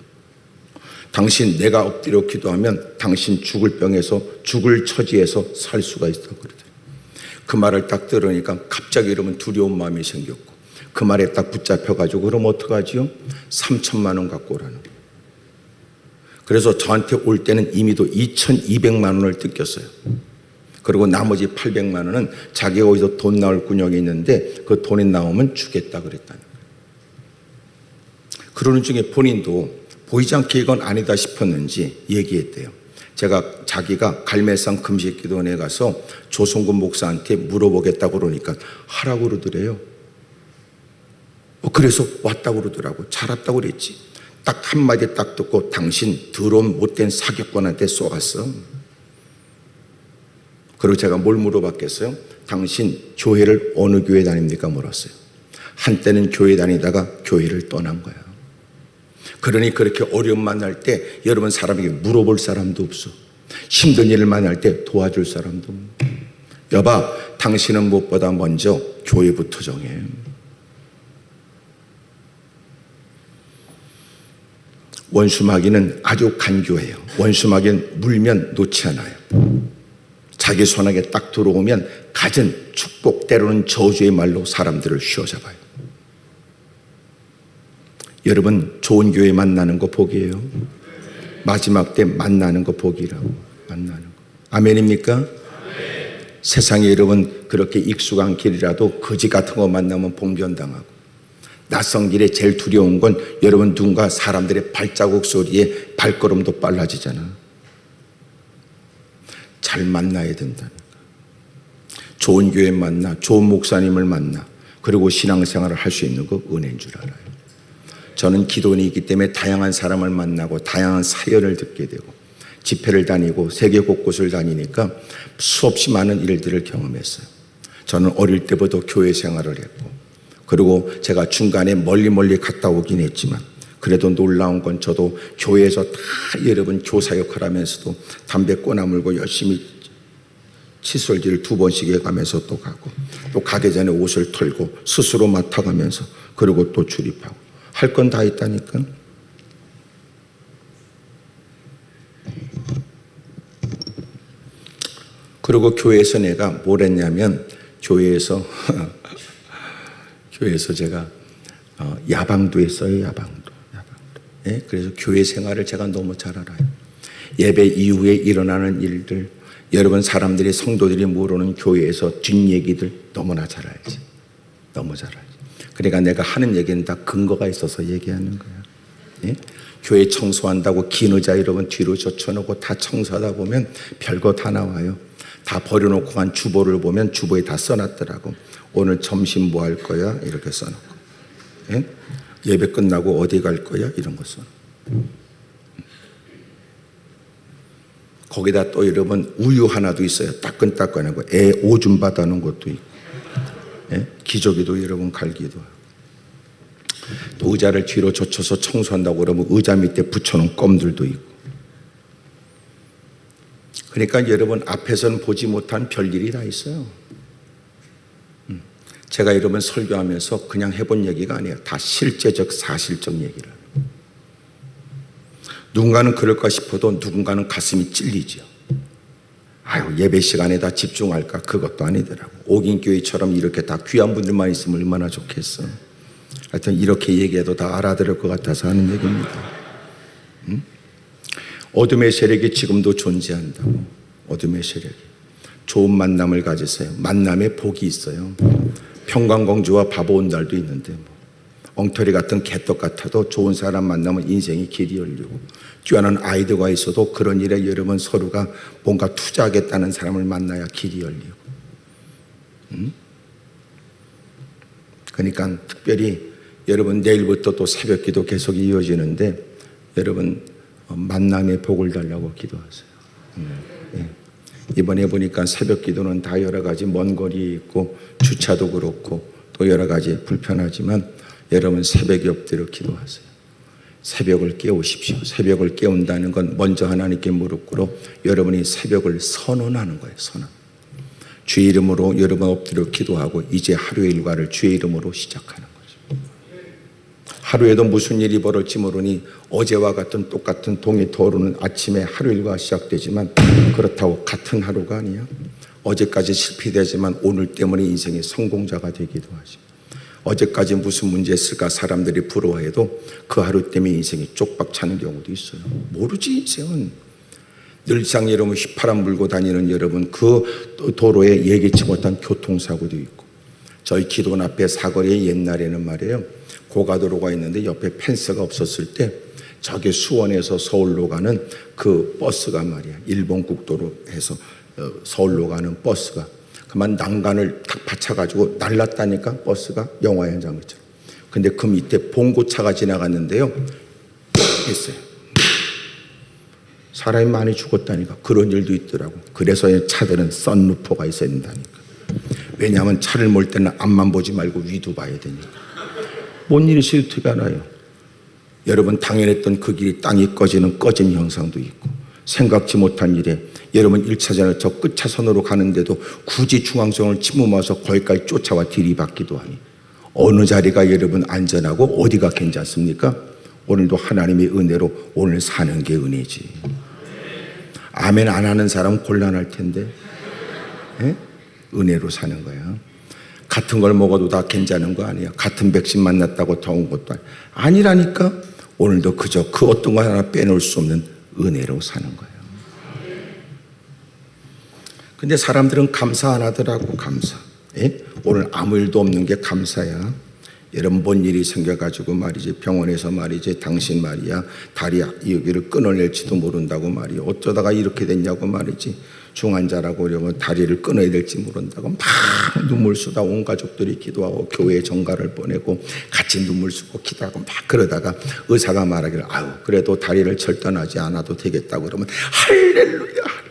당신, 내가 엎드려 기도하면 당신 죽을 병에서 죽을 처지에서 살 수가 있어 그러더래요. 그 말을 딱 들으니까 갑자기 이러면 두려운 마음이 생겼고 그 말에 딱 붙잡혀가지고 그럼 어떡하지요? 3천만 원 갖고 오라는 거예요. 그래서 저한테 올 때는 이미도 2,200만 원을 뜯겼어요. 그리고 나머지 800만 원은 자기가 어디서 돈 나올 군역이 있는데 그 돈이 나오면 주겠다 그랬다는 거예요. 그러는 중에 본인도 보이지 않게 이건 아니다 싶었는지 얘기했대요. 자기가 갈매산 금식기도원에 가서 조성근 목사한테 물어보겠다고 그러니까 하라고 그러더래요. 그래서 왔다고 그러더라고. 잘 왔다고 그랬지. 딱 한마디 딱 듣고 당신 더러운 못된 사기꾼한테 쏘갔어. 그리고 제가 뭘 물어봤겠어요? 당신 교회를 어느 교회 다닙니까? 물었어요. 한때는 교회 다니다가 교회를 떠난 거야. 그러니 그렇게 어려움 만날 때 여러분 사람에게 물어볼 사람도 없어. 힘든 일을 만날 때 도와줄 사람도 없어. 여봐, 당신은 무엇보다 먼저 교회부터 정해. 원수마귀는 아주 간교해요. 원수마귀는 물면 놓지 않아요. 자기 손안에 딱 들어오면 갖은 축복, 때로는 저주의 말로 사람들을 휘어잡아요. 여러분, 좋은 교회 만나는 거 복이에요. 마지막 때 만나는 거 복이라고. 만나는 거. 아멘입니까? 세상에 여러분 그렇게 익숙한 길이라도 거지 같은 거 만나면 봉변당하고, 낯선 길에 제일 두려운 건 여러분 누군가 사람들의 발자국 소리에 발걸음도 빨라지잖아. 잘 만나야 된다니까. 좋은 교회 만나, 좋은 목사님을 만나, 그리고 신앙생활을 할 수 있는 거 은혜인 줄 알아요. 저는 기도인이기 때문에 다양한 사람을 만나고 다양한 사연을 듣게 되고 집회를 다니고 세계 곳곳을 다니니까 수없이 많은 일들을 경험했어요. 저는 어릴 때부터 교회 생활을 했고, 그리고 제가 중간에 멀리 갔다 오긴 했지만 그래도 놀라운 건 저도 교회에서 다 여러분 교사 역할 하면서도 담배 꼬나물고 열심히 칫솔질을 2번씩 해가면서 또 가고, 또 가기 전에 옷을 털고 스스로 맡아가면서, 그리고 또 출입하고 할 건 다 있다니까. 그리고 교회에서 내가 뭘 했냐면, 교회에서 제가 야방도 했어요. 야방도. 예? 그래서 교회 생활을 제가 너무 잘 알아요. 예배 이후에 일어나는 일들, 여러분 사람들이, 성도들이 모르는 교회에서 뒷얘기들 너무나 잘 알지. 너무 잘 알지. 그러니까 내가 하는 얘기는 다 근거가 있어서 얘기하는 거야. 예? 교회 청소한다고 긴 의자 여러분 뒤로 젖혀놓고 다 청소하다 보면 별거 다 나와요. 다 버려놓고 간 주보를 보면 주보에 다 써놨더라고. 오늘 점심 뭐 할 거야? 이렇게 써놓고. 예? 예배 끝나고 어디 갈 거야? 이런 거 써놓고. 거기다 또 여러분 우유 하나도 있어요. 따끈따끈하고 애 오줌 받아놓은 것도 있고, 예? 기저귀도 여러분 갈기도 하고. 또 의자를 뒤로 젖혀서 청소한다고 그러면 의자 밑에 붙여놓은 껌들도 있고. 그러니까 여러분 앞에서는 보지 못한 별일이 다 있어요. 제가 여러분 설교하면서 그냥 해본 얘기가 아니에요. 다 실제적 사실적 얘기를. 누군가는 그럴까 싶어도 누군가는 가슴이 찔리죠. 아유, 예배 시간에 다 집중할까? 그것도 아니더라고. 옥인교회처럼 이렇게 다 귀한 분들만 있으면 얼마나 좋겠어. 하여튼 이렇게 얘기해도 다 알아들을 것 같아서 하는 얘기입니다. 어둠의 세력이 지금도 존재한다고. 어둠의 세력이. 좋은 만남을 가지세요. 만남에 복이 있어요. 평강공주와 바보 온 날도 있는데 엉터리 같은 개떡 같아도 좋은 사람 만나면 인생이 길이 열리고, 뛰어난 아이디어가 있어도 그런 일에 여러분 서로가 뭔가 투자하겠다는 사람을 만나야 길이 열리고. 그러니까 특별히 여러분 내일부터 또 새벽 기도 계속 이어지는데 여러분 만남의 복을 달라고 기도하세요. 예. 이번에 보니까 새벽 기도는 다 여러 가지 먼 거리에 있고 주차도 그렇고 또 여러 가지 불편하지만 여러분 새벽이 엎드려 기도하세요. 새벽을 깨우십시오. 새벽을 깨운다는 건 먼저 하나님께 무릎 꿇어 여러분이 새벽을 선언하는 거예요. 선언. 주의 이름으로 여러분 엎드려 기도하고 이제 하루의 일과를 주의 이름으로 시작하는 거죠. 하루에도 무슨 일이 벌어질지 모르니 어제와 같은 똑같은 동이 떠오르는 아침에 하루 일과가 시작되지만 그렇다고 같은 하루가 아니야. 어제까지 실패되지만 오늘 때문에 인생의 성공자가 되기도 하지. 어제까지 무슨 문제 있을까 사람들이 부러워해도 그 하루 때문에 인생이 쪽박 차는 경우도 있어요. 모르지 인생은. 늘상 여러분 휘파람 불고 다니는 여러분 그 도로에 예기치 못한 교통사고도 있고, 저희 기도원 앞에 사거리에 옛날에는 말이에요 고가도로가 있는데 옆에 펜스가 없었을 때 저기 수원에서 서울로 가는 그 버스가 말이야 일본 국도로해서 서울로 가는 버스가 그만 난간을 탁 받쳐가지고 날랐다니까. 버스가 영화 현장처럼. 근데 그 밑에 봉고차가 지나갔는데요 했어요. 사람이 많이 죽었다니까. 그런 일도 있더라고. 그래서 차들은 썬루퍼가 있어야 된다니까. 왜냐하면 차를 몰 때는 앞만 보지 말고 위도 봐야 되니까. 뭔 일이 있어도 티가 나요. 여러분 당연했던 그 길이 땅이 꺼진 형상도 있고, 생각지 못한 일에 여러분 1차전을 저 끝차선으로 가는데도 굳이 중앙선을 침범해서 거기까지 쫓아와 들이받기도 하니, 어느 자리가 여러분 안전하고 어디가 괜찮습니까? 오늘도 하나님의 은혜로 오늘 사는 게 은혜지. 아멘 안 하는 사람은 곤란할 텐데, 예? 은혜로 사는 거야. 같은 걸 먹어도 다 괜찮은 거 아니야. 같은 백신 만났다고 더운 것도 아니라니까. 오늘도 그저 그 어떤 거 하나 빼놓을 수 없는 은혜로 사는 거예요. 근데 사람들은 감사 안 하더라고. 감사. 예? 오늘 아무 일도 없는 게 감사야. 여러분 뭔 일이 생겨가지고 말이지, 병원에서 말이지, 당신 말이야 다리 여기를 끊어낼지도 모른다고 말이야. 어쩌다가 이렇게 됐냐고 말이지. 중환자라고 그러면 다리를 끊어야 될지 모른다고 막 눈물 쏟아 온 가족들이 기도하고 교회에 정가를 보내고 같이 눈물 쏟고 기도하고 막 그러다가 의사가 말하기를, 아유 그래도 다리를 절단하지 않아도 되겠다고 그러면 할렐루야.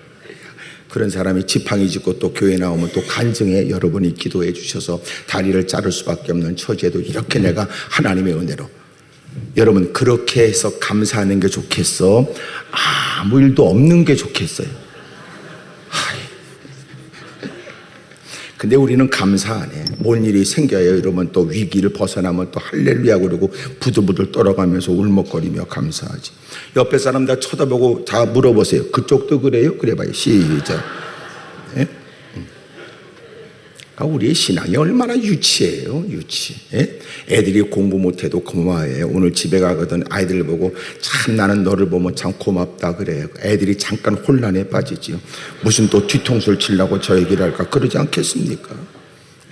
그런 사람이 지팡이 짚고 또 교회 나오면 또 간증해. 여러분이 기도해 주셔서 다리를 자를 수밖에 없는 처지에도 이렇게 내가 하나님의 은혜로. 여러분 그렇게 해서 감사하는 게 좋겠어? 아무 일도 없는 게 좋겠어요? 근데 우리는 감사 안 해. 뭔 일이 생겨요 이러면 또 위기를 벗어나면 또 할렐루야 그러고 부들부들 떨어가면서 울먹거리며 감사하지. 옆에 사람 다 쳐다보고 다 물어보세요. 그쪽도 그래요? 그래 봐요. 시작. 예? 우리의 신앙이 얼마나 유치해요. 유치. 예? 애들이 공부 못해도 고마워해요. 오늘 집에 가거든 아이들 보고 참 나는 너를 보면 참 고맙다 그래요. 애들이 잠깐 혼란에 빠지지요. 무슨 또 뒤통수를 치려고 저 얘기를 할까 그러지 않겠습니까?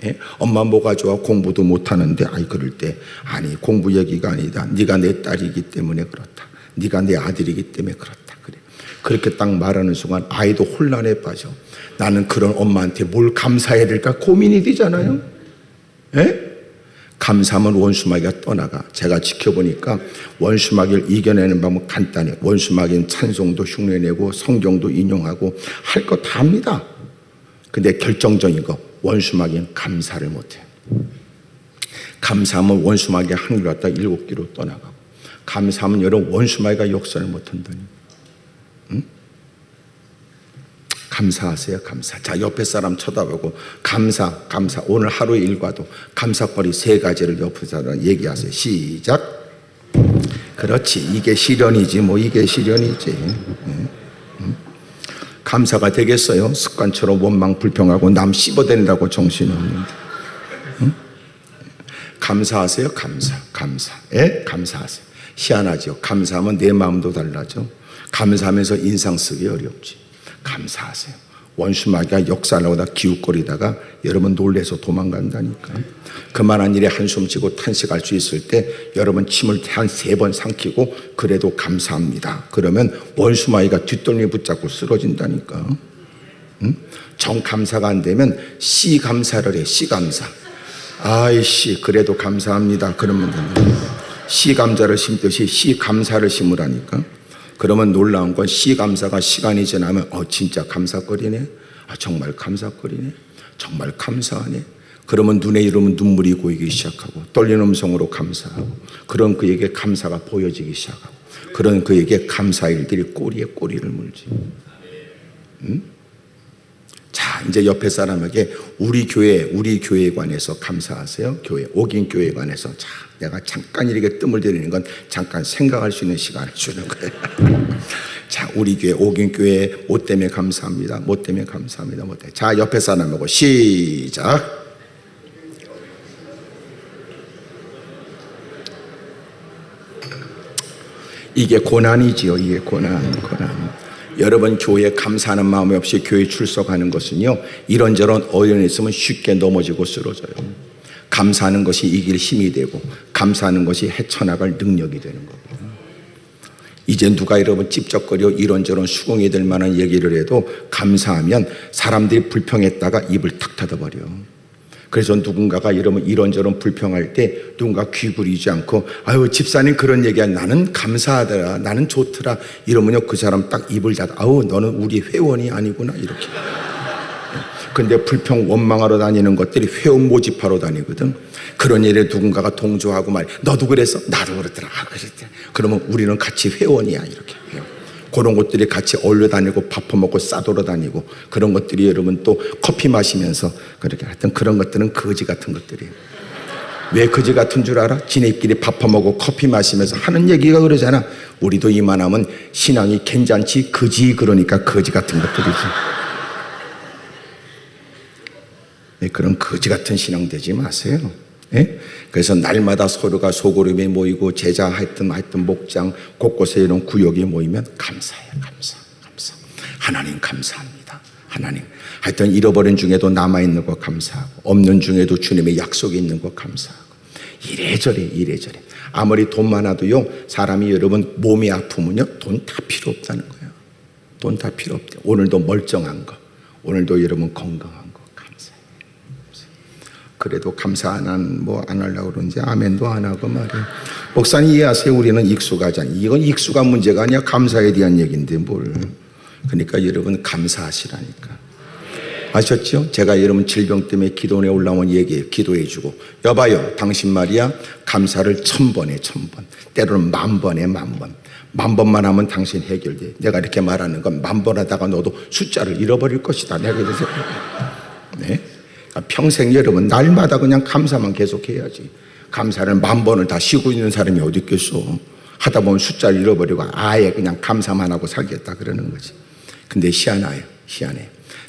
예? 엄마 뭐가 좋아? 공부도 못하는데. 아이 그럴 때 아니 공부 얘기가 아니다. 네가 내 딸이기 때문에 그렇다. 네가 내 아들이기 때문에 그렇다. 그래. 그렇게 딱 말하는 순간 아이도 혼란에 빠져. 나는 그런 엄마한테 뭘 감사해야 될까 고민이 되잖아요. 예? 감사하면 원수마귀가 떠나가. 제가 지켜보니까 원수마귀를 이겨내는 방법 간단해요. 원수마귀는 찬송도 흉내내고 성경도 인용하고 할 거 다 합니다. 근데 결정적인 거 원수마귀는 감사를 못해요. 감사하면 원수마귀가 한 길로 갔다 7길로 떠나가고, 감사하면 여러분 원수마귀가 역사를 못한다니. 응? 감사하세요. 감사. 자, 옆에 사람 쳐다보고 감사. 오늘 하루 일과도 감사거리 3가지를 옆에 사람 얘기하세요. 시작. 그렇지. 이게 시련이지 뭐. 이게 시련이지. 감사가 되겠어요? 습관처럼 원망 불평하고 남 씹어대는다고 정신이 없는데. 감사하세요. 감사. 예? 감사하세요. 희한하죠. 감사하면 내 마음도 달라져. 감사하면서 인상 쓰기 어렵지. 감사하세요. 원수마귀가 역사하려다 기웃거리다가 여러분 놀래서 도망간다니까. 그만한 일에 한숨 쉬고 탄식할 수 있을 때 여러분 침을 한 3번 삼키고 그래도 감사합니다. 그러면 원수마귀가 뒷덜미 붙잡고 쓰러진다니까. 응? 정감사가 안 되면 씨감사를 해. 씨감사. 아이씨 그래도 감사합니다. 그러면 됩니다. 씨감자를 심듯이 씨감사를 심으라니까. 그러면 놀라운 건 씨감사가 시간이 지나면 진짜 감사거리네. 정말 감사거리네. 정말 감사하네. 그러면 눈에 이르면 눈물이 고이기 시작하고 떨리는 음성으로 감사하고, 그런 그에게 감사가 보여지기 시작하고, 그런 그에게 감사 일들이 꼬리에 꼬리를 물지. 자, 이제 옆에 사람에게 우리 교회에 관해서 감사하세요. 교회, 옥인 교회에 관해서. 자, 내가 잠깐 이렇게 뜸을 들이는 건 잠깐 생각할 수 있는 시간을 주는 거예요. 자, 우리 교회, 옥인 교회, 뭐 때문에 감사합니다. 뭐 때문에 감사합니다. 뭐 때문에. 자, 옆에 사람하고 시작. 이게 고난이지요. 이게 고난. 여러분 교회에 감사하는 마음이 없이 교회 출석하는 것은요, 이런저런 어려움이 있으면 쉽게 넘어지고 쓰러져요. 감사하는 것이 이길 힘이 되고, 감사하는 것이 헤쳐나갈 능력이 되는 거거든요. 이제 누가 여러분 찝쩍거려 이런저런 수긍이 될 만한 얘기를 해도 감사하면 사람들이 불평했다가 입을 탁 닫아버려. 그래서 누군가가 여러분 이런저런 불평할 때 누군가 귀부리지 않고, 아유 집사님 그런 얘기야, 나는 감사하더라, 나는 좋더라 이러면요, 그 사람 딱 입을 닫아. 아우 너는 우리 회원이 아니구나 이렇게. 근데 불평 원망하러 다니는 것들이 회원 모집하러 다니거든. 그런 일에 누군가가 동조하고 말이야. 너도 그랬어? 나도 그랬더라. 그랬더라. 그러면 우리는 같이 회원이야. 이렇게 회원. 그런 것들이 같이 어울려 다니고 밥 퍼먹고 싸돌아 다니고 그런 것들이 여러분 또 커피 마시면서 그렇게 하여튼 그런 것들은 거지 같은 것들이에요. 왜 거지 같은 줄 알아? 지네끼리 밥 퍼먹고 커피 마시면서 하는 얘기가 그러잖아. 우리도 이만하면 신앙이 괜찮지 거지 그러니까 거지 같은 것들이지. 네, 그런 거지 같은 신앙 되지 마세요. 예? 그래서 날마다 서로가 소그룹에 모이고 제자 하여튼 목장 곳곳에 이런 구역이 모이면 감사해요. 감사. 하나님 감사합니다. 하나님 하여튼 잃어버린 중에도 남아있는 거 감사하고 없는 중에도 주님의 약속이 있는 거 감사하고 이래저래 아무리 돈 많아도요 사람이 여러분 몸이 아프면요 돈 다 필요 없다는 거예요. 돈 다 필요 없대요. 오늘도 멀쩡한 거 오늘도 여러분 건강한 거 감사해요. 그래도 감사 안 하려고 그러는지 아멘도 안 하고 말이에요. 목사님 이해하세요. 우리는 익숙하지 않아요. 이건 익숙한 문제가 아니야. 감사에 대한 얘기인데 뭘. 그러니까 여러분 감사하시라니까. 아셨죠? 제가 여러분 질병 때문에 기도원에 올라온 얘기예요. 기도해 주고 여봐요 당신 말이야 감사를 1000번 해 1000번 때로는 10,000번 해 10,000번 10,000번만 하면 당신 해결돼. 내가 이렇게 말하는 건 10,000번 하다가 너도 숫자를 잃어버릴 것이다. 내가 그래서 네? 평생 여러분 날마다 그냥 감사만 계속해야지. 감사를 10,000번을 다 쉬고 있는 사람이 어디 있겠어. 하다 보면 숫자를 잃어버리고 아예 그냥 감사만 하고 살겠다 그러는 거지. 근데 희한해요.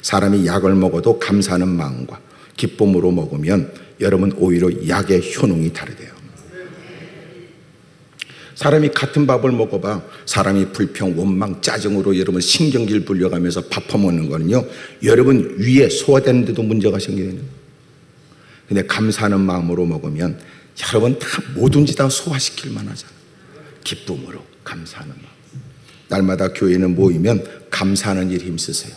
사람이 약을 먹어도 감사하는 마음과 기쁨으로 먹으면 여러분 오히려 약의 효능이 다르대요. 사람이 같은 밥을 먹어봐 사람이 불평, 원망, 짜증으로 여러분 신경질 불려가면서 밥 퍼먹는 거는요 여러분 위에 소화되는 데도 문제가 생겨요. 근데 감사하는 마음으로 먹으면 여러분 다 뭐든지 다 소화시킬 만하잖아. 기쁨으로 감사하는 마음. 날마다 교회는 모이면 감사하는 일에 힘쓰세요.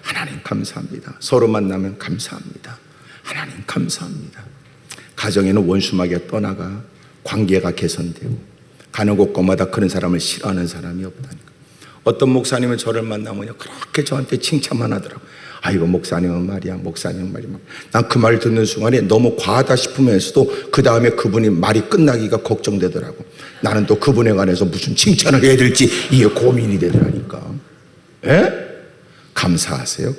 하나님 감사합니다. 서로 만나면 감사합니다. 하나님 감사합니다. 가정에는 원수마귀가 떠나가 관계가 개선되고 가는 곳곳마다 그런 사람을 싫어하는 사람이 없다니까. 어떤 목사님은 저를 만나면 그렇게 저한테 칭찬만 하더라고요. 아이고 목사님은 말이야 난 그 말 듣는 순간에 너무 과하다 싶으면서도 그 다음에 그분이 말이 끝나기가 걱정되더라고. 나는 또 그분에 관해서 무슨 칭찬을 해야 될지 이게 고민이 되더라니까. 에? 감사하세요.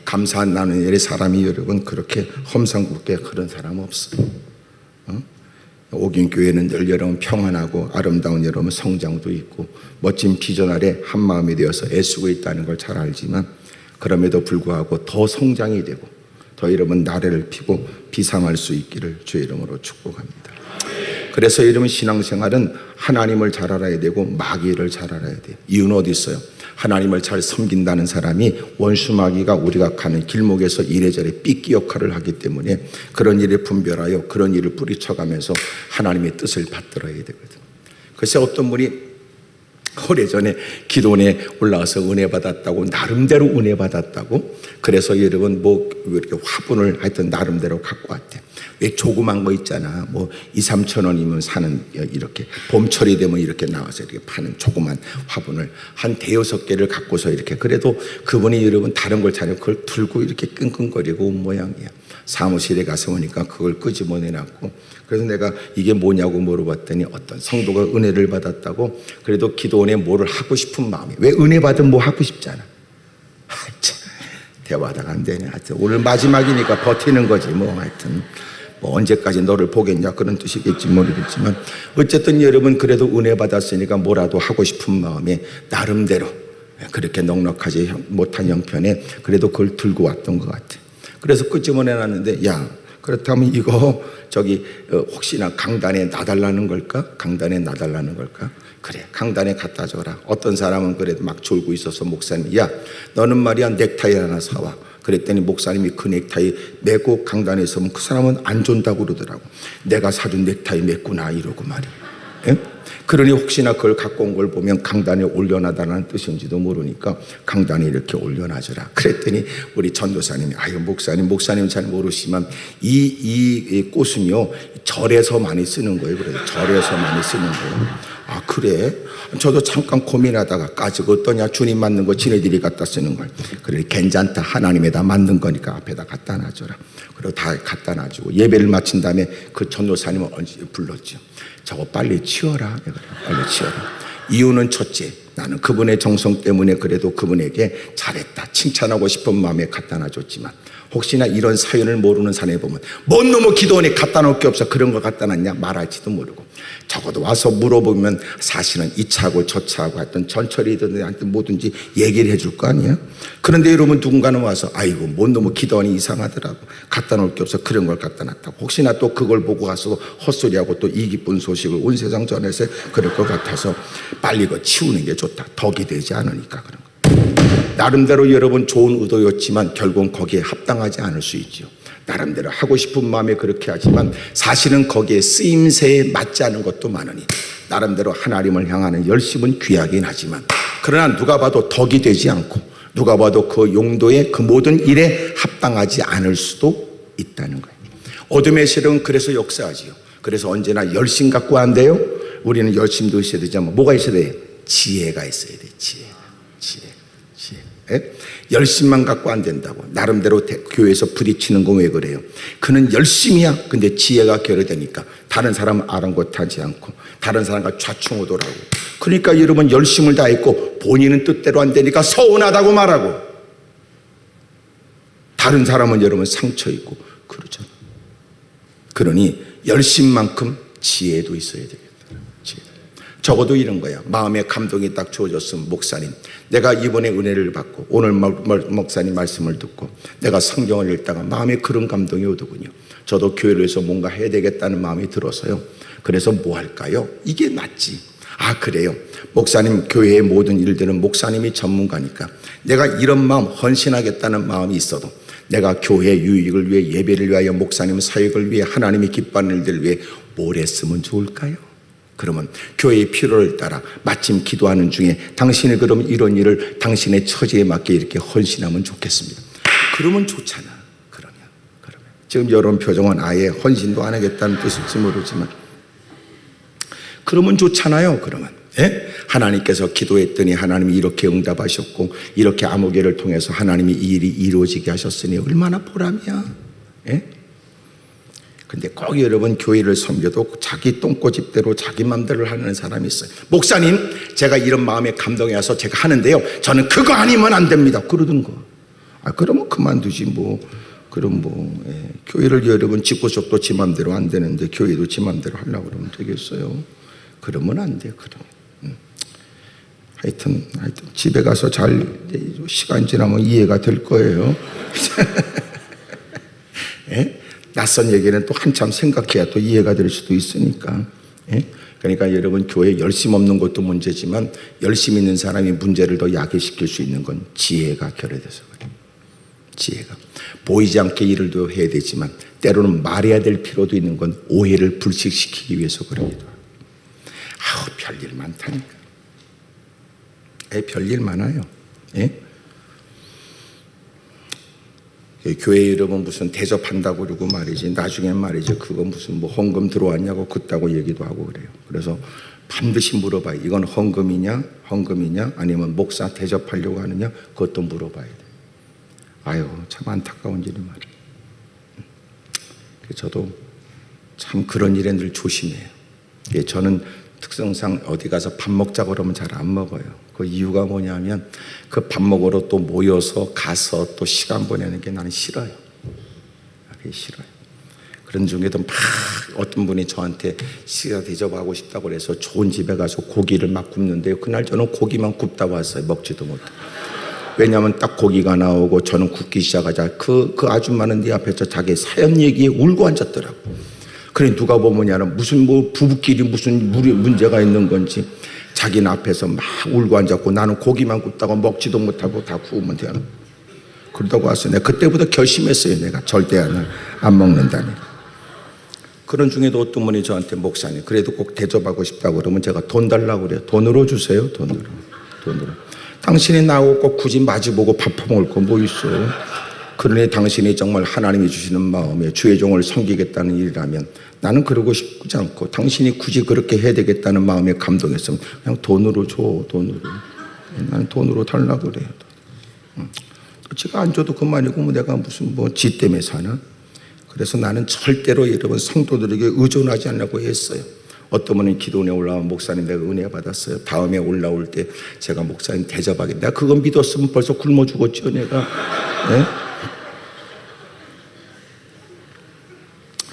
감사한 나는 일에 사람이 여러분 그렇게 험상궂게 그런 사람 없어요. 오긴교회는 늘 여러분 평안하고 아름다운 여러분 성장도 있고 멋진 비전 아래 한마음이 되어서 애쓰고 있다는 걸 잘 알지만 그럼에도 불구하고 더 성장이 되고 더 여러분 나래를 피고 비상할 수 있기를 주의 이름으로 축복합니다. 그래서 여러분 신앙생활은 하나님을 잘 알아야 되고 마귀를 잘 알아야 돼요. 이유는 어디 있어요? 하나님을 잘 섬긴다는 사람이 원수 마귀가 우리가 가는 길목에서 이래저래 삐끼 역할을 하기 때문에 그런 일에 분별하여 그런 일을 뿌리쳐가면서 하나님의 뜻을 받들어야 되거든요. 그래서 어떤 분이 오래전에 기도원에 올라와서 은혜 받았다고 나름대로 은혜 받았다고 그래서 여러분 이렇게 화분을 하여튼 나름대로 갖고 왔대. 왜 조그만 거 있잖아 2-3천 원이면 사는 이렇게 봄철이 되면 이렇게 나와서 이렇게 파는 조그만 화분을 한 5-6개를 갖고서 이렇게 그래도 그분이 여러분 다른 걸 찾으면 그걸 들고 이렇게 끙끙거리고 온 모양이야. 사무실에 가서 보니까 그걸 끄집어내놨고 그래서 내가 이게 뭐냐고 물어봤더니 어떤 성도가 은혜를 받았다고 그래도 기도원에 뭐를 하고 싶은 마음이 왜 은혜 받으면 뭐 하고 싶잖아. 참 대화하다가 안 되네. 하여튼 오늘 마지막이니까 버티는 거지 하여튼 언제까지 너를 보겠냐 그런 뜻이겠지 모르겠지만 어쨌든 여러분 그래도 은혜 받았으니까 뭐라도 하고 싶은 마음에 나름대로 그렇게 넉넉하지 못한 형편에 그래도 그걸 들고 왔던 것 같아. 그래서 끄집어내놨는데 야 그렇다면 이거 혹시나 강단에 놔달라는 걸까? 그래 강단에 갖다 줘라. 어떤 사람은 그래도 막 졸고 있어서 목사님 야 너는 말이야 넥타이 하나 사와. 그랬더니 목사님이 그 넥타이 메고 강단에 서면 그 사람은 안 준다고 그러더라고. 내가 사준 넥타이 맸구나 이러고 말이야. 예? 그러니 혹시나 그걸 갖고 온 걸 보면 강단에 올려놔달라는 뜻인지도 모르니까 강단에 이렇게 올려놔줘라. 그랬더니 우리 전도사님이 아유 목사님 잘 모르시지만 이 꽃은요 절에서 많이 쓰는 거예요. 그래서 절에서 많이 쓰는 거예요. 아 그래? 저도 잠깐 고민하다가 까지고 어떠냐, 주님 맞는 거 지네들이 갖다 쓰는 걸. 그래 괜찮다, 하나님에다 맞는 거니까 앞에다 갖다 놔줘라. 그리고 다 갖다 놔주고 예배를 마친 다음에 그 전도사님을 불렀죠. 저거 빨리 치워라. 빨리 치워라. 이유는 첫째, 나는 그분의 정성 때문에 그래도 그분에게 잘했다 칭찬하고 싶은 마음에 갖다 놔줬지만 혹시나 이런 사연을 모르는 사람이 보면 뭔 놈의 기도원에 갖다 놓을 게 없어 그런 거 갖다 놨냐 말할지도 모르고, 적어도 와서 물어보면 사실은 이 차하고 저 차하고 하여튼 전철이든 하여튼 뭐든지 얘기를 해줄 거 아니야. 그런데 여러분 누군가는 와서 아이고 뭔 놈의 기도원이 이상하더라고 갖다 놓을 게 없어 그런 걸 갖다 놨다고, 혹시나 또 그걸 보고 가서 헛소리하고 또 이 기쁜 소식을 온 세상 전해서 그럴 것 같아서 빨리 그거 치우는 게 좋다. 덕이 되지 않으니까 그런 거. 나름대로 여러분 좋은 의도였지만 결국은 거기에 합당하지 않을 수 있죠. 나름대로 하고 싶은 마음에 그렇게 하지만 사실은 거기에 쓰임새에 맞지 않은 것도 많으니 나름대로 하나님을 향하는 열심은 귀하긴 하지만 그러나 누가 봐도 덕이 되지 않고 누가 봐도 그 용도의 그 모든 일에 합당하지 않을 수도 있다는 거예요. 어둠의 세력은 그래서 역사하지요. 그래서 언제나 열심 갖고 안 돼요. 우리는 열심도 있어야 되지만 뭐가 있어야 돼요? 지혜가 있어야 돼. 지혜. 예? 열심만 갖고 안 된다고. 나름대로 교회에서 부딪히는 거 왜 그래요? 그는 열심이야. 근데 지혜가 결여되니까 다른 사람 아랑곳하지 않고 다른 사람과 좌충우돌하고, 그러니까 여러분 열심을 다했고 본인은 뜻대로 안 되니까 서운하다고 말하고 다른 사람은 여러분 상처 있고 그러죠. 그러니 열심만큼 지혜도 있어야 되겠다. 적어도 이런 거야. 마음에 감동이 딱 주어졌으면 목사님 내가 이번에 은혜를 받고 오늘 목사님 말씀을 듣고 내가 성경을 읽다가 마음에 그런 감동이 오더군요. 저도 교회를 위해서 뭔가 해야 되겠다는 마음이 들어서요. 그래서 뭐 할까요? 이게 낫지. 아 그래요. 목사님 교회의 모든 일들은 목사님이 전문가니까 내가 이런 마음 헌신하겠다는 마음이 있어도 내가 교회 유익을 위해 예배를 위하여 목사님 사역을 위해 하나님이 기뻐하는 일들을 위해 뭘 했으면 좋을까요? 그러면 교회의 필요를 따라 마침 기도하는 중에 당신이 그러면 이런 일을 당신의 처지에 맞게 이렇게 헌신하면 좋겠습니다. 그러면 좋잖아. 그러면 지금 여러분 표정은 아예 헌신도 안 하겠다는 뜻일지 모르지만 그러면 좋잖아요. 그러면 하나님께서 기도했더니 하나님이 이렇게 응답하셨고 이렇게 아무개를 통해서 하나님이 이 일이 이루어지게 하셨으니 얼마나 보람이야. 근데 꼭 여러분 교회를 섬겨도 자기 똥꼬집대로 자기 맘대로 하는 사람이 있어요. 목사님 제가 이런 마음에 감동이 와서 제가 하는데요 저는 그거 아니면 안 됩니다 그러던 거. 아 그러면 그만두지 뭐. 그럼 교회를 여러분 집구석도 지 맘대로 안 되는데 교회도 지 맘대로 하려고 그러면 되겠어요? 그러면 안 돼. 그러면 하여튼 집에 가서 잘 시간 지나면 이해가 될 거예요. 낯선 얘기는 또 한참 생각해야 또 이해가 될 수도 있으니까. 그러니까 여러분 교회 열심 없는 것도 문제지만 열심 있는 사람이 문제를 더 야기시킬 수 있는 건 지혜가 결여돼서 그래요. 지혜가 보이지 않게 일을 더 해야 되지만 때로는 말해야 될 필요도 있는 건 오해를 불식시키기 위해서 그러기도 하고. 아우 별일 많다니까. 별일 많아요. 교회 여러분 무슨 대접한다고 그러고 말이지 나중에 말이지 그거 무슨 뭐 헌금 들어왔냐고 그따고 얘기도 하고 그래요. 그래서 반드시 물어봐요. 이건 헌금이냐 아니면 목사 대접하려고 하느냐 그것도 물어봐야 돼요. 아유 참 안타까운 일이 말이에요. 저도 참 그런 일에 늘 조심해요. 저는 특성상 어디 가서 밥 먹자 그러면 잘 안 먹어요. 그 이유가 뭐냐면 그 밥 먹으러 또 모여서 가서 또 시간 보내는 게 나는 싫어요. 그게 싫어요. 그런 중에도 막 어떤 분이 저한테 시간 대접하고 싶다고 그래서 좋은 집에 가서 고기를 막 굽는데요. 그날 저는 고기만 굽다 왔어요. 먹지도 못하고. 왜냐하면 딱 고기가 나오고 저는 굽기 시작하자 그 아줌마는 네 앞에서 자기 사연 얘기에 울고 앉았더라고. 그래 누가 보면은 무슨 뭐 부부끼리 무슨 문제가 있는 건지 자기는 앞에서 막 울고 앉았고 나는 고기만 굽다가 먹지도 못하고 다 구우면 되나. 그러다고 왔어요. 내가 그때부터 결심했어요. 내가 절대 안 먹는다니. 그런 중에도 어떤 분이 저한테 목사님 그래도 꼭 대접하고 싶다고 그러면 제가 돈 달라고 그래요. 돈으로 주세요. 돈으로. 당신이 나오고 꼭 굳이 마주보고 밥 퍼먹을 거 뭐 있어. 그러니 당신이 정말 하나님이 주시는 마음에 주의 종을 섬기겠다는 일이라면 나는 그러고 싶지 않고 당신이 굳이 그렇게 해야 되겠다는 마음에 감동했으면 그냥 돈으로 줘. 돈으로. 나는 돈으로 달라고 그래요. 제가 안 줘도 그만이고 뭐 내가 무슨 뭐 지 때문에 사나. 그래서 나는 절대로 여러분 성도들에게 의존하지 않으려고 했어요. 어떤 분은 기도원에 올라온 목사님 내가 은혜 받았어요. 다음에 올라올 때 제가 목사님 대접하겠다. 내가 그거 믿었으면 벌써 굶어 죽었죠 내가. 네?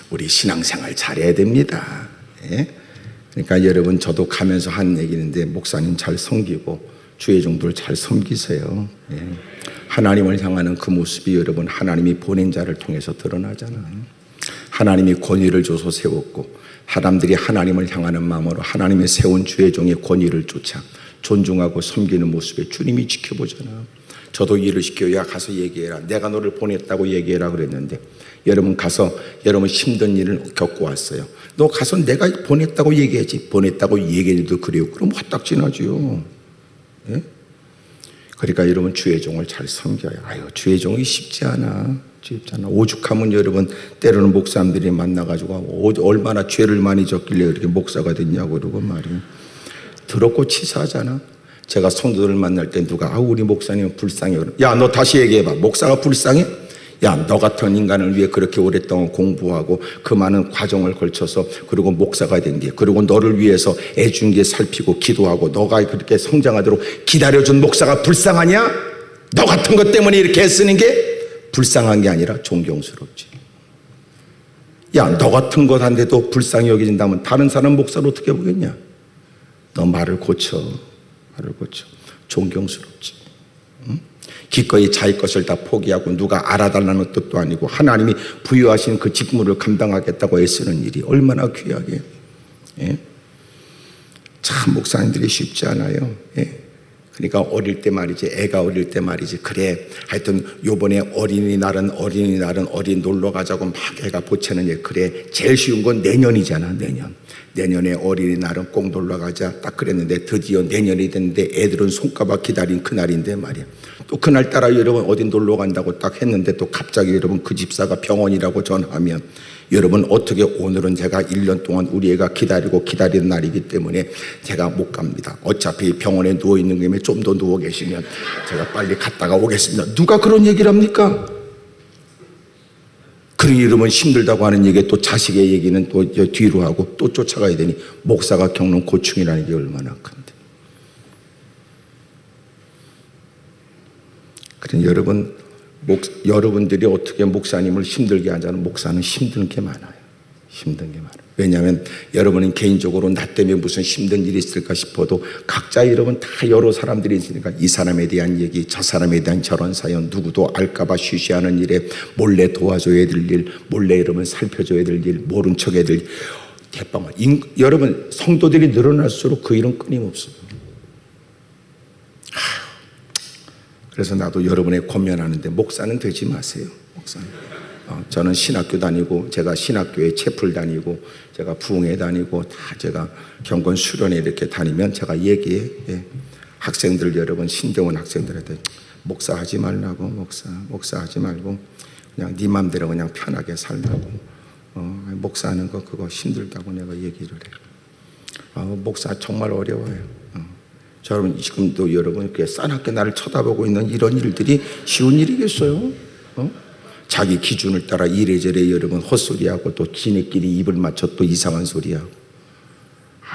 우리 신앙생활 잘해야 됩니다. 네? 그러니까 여러분 저도 가면서 한 얘기인데 목사님 잘 섬기고 주의 종들 잘 섬기세요. 네? 하나님을 향하는 그 모습이 여러분 하나님이 보낸 자를 통해서 드러나잖아요. 하나님이 권위를 줘서 세웠고 사람들이 하나님을 향하는 마음으로 하나님의 세운 주의 종의 권위를 쫓아 존중하고 섬기는 모습에 주님이 지켜보잖아요. 저도 일을 시켜요. 야 가서 얘기해라. 내가 너를 보냈다고 얘기해라 그랬는데 여러분 가서 여러분 힘든 일을 겪고 왔어요. 너 가서 내가 보냈다고 얘기하지. 보냈다고 얘기해도 그래요. 그럼 화딱지나죠. 예? 그러니까 여러분 주의 종을 잘 섬겨요. 아유 주의 종이 쉽지 않아. 쉽지 않아. 오죽하면 여러분 때로는 목사님들이 만나가지고 얼마나 죄를 많이 졌길래 이렇게 목사가 됐냐고 그러고 말이에요. 더럽고 치사하잖아. 제가 성도들을 만날 때 누가 우리 목사님은 불쌍해. 야 너 다시 얘기해봐. 목사가 불쌍해? 야 너 같은 인간을 위해 그렇게 오랫동안 공부하고 그 많은 과정을 걸쳐서 그리고 목사가 된 게 그리고 너를 위해서 애중게 살피고 기도하고 너가 그렇게 성장하도록 기다려준 목사가 불쌍하냐? 너 같은 것 때문에 이렇게 애쓰는 게 불쌍한 게 아니라 존경스럽지. 야 너 같은 것 한데도 불쌍히 여겨진다면 다른 사람 목사를 어떻게 보겠냐? 너 말을 고쳐. 말을 고쳐. 존경스럽지. 응? 기꺼이 자기 것을 다 포기하고 누가 알아달라는 뜻도 아니고 하나님이 부여하신 그 직무를 감당하겠다고 애쓰는 일이 얼마나 귀하게. 예? 참 목사님들이 쉽지 않아요. 예? 그러니까 어릴 때 말이지, 애가 어릴 때 말이지, 그래 하여튼 요번에 어린이날은 어린 놀러 가자고 막 애가 보채는 일, 그래 제일 쉬운 건 내년이잖아. 내년에 어린이날은 꼭 놀러 가자 딱 그랬는데 드디어 내년이 됐는데 애들은 손가락 기다린 그날인데 말이야. 또 그날따라 여러분 어디 놀러 간다고 딱 했는데 또 갑자기 여러분 그 집사가 병원이라고 전하면 여러분 어떻게 오늘은 제가 1년 동안 우리 애가 기다리는 날이기 때문에 제가 못 갑니다. 어차피 병원에 누워있는 김에 좀 더 누워 계시면 제가 빨리 갔다가 오겠습니다. 누가 그런 얘기를 합니까? 그러니 여러분 힘들다고 하는 얘기에 또 자식의 얘기는 또 뒤로 하고 또 쫓아가야 되니 목사가 겪는 고충이라는 게 얼마나 큰데. 그러니 여러분들이 어떻게 목사님을 힘들게 하자는 목사는 힘든 게 많아요. 힘든 게 많아요. 왜냐하면 여러분은 개인적으로 나 때문에 무슨 힘든 일이 있을까 싶어도 각자 여러분 다 여러 사람들이 있으니까 이 사람에 대한 얘기, 저 사람에 대한 저런 사연, 누구도 알까봐 쉬쉬하는 일에 몰래 도와줘야 될 일, 몰래 여러분 살펴줘야 될 일, 모른 척 해야 될 일. 대빵 여러분 성도들이 늘어날수록 그 일은 끊임없어요. 그래서 나도 여러분에 권면하는데 목사는 되지 마세요. 목사는. 저는 신학교 다니고 제가 신학교에 채플 다니고 제가 부흥회 다니고 다 제가 경건 수련회 이렇게 다니면 제가 얘기해. 예. 학생들 여러분 신대원 학생들한테 목사하지 말라고 목사하지 말고 그냥 네 맘대로 그냥 편하게 살라고 목사하는 거 그거 힘들다고 내가 얘기를 해요. 목사 정말 어려워요. 여러분 지금도 여러분 이렇게 싸납게 나를 쳐다보고 있는 이런 일들이 쉬운 일이겠어요? 자기 기준을 따라 이래저래 여러분 헛소리하고 또 지네끼리 입을 맞춰 또 이상한 소리하고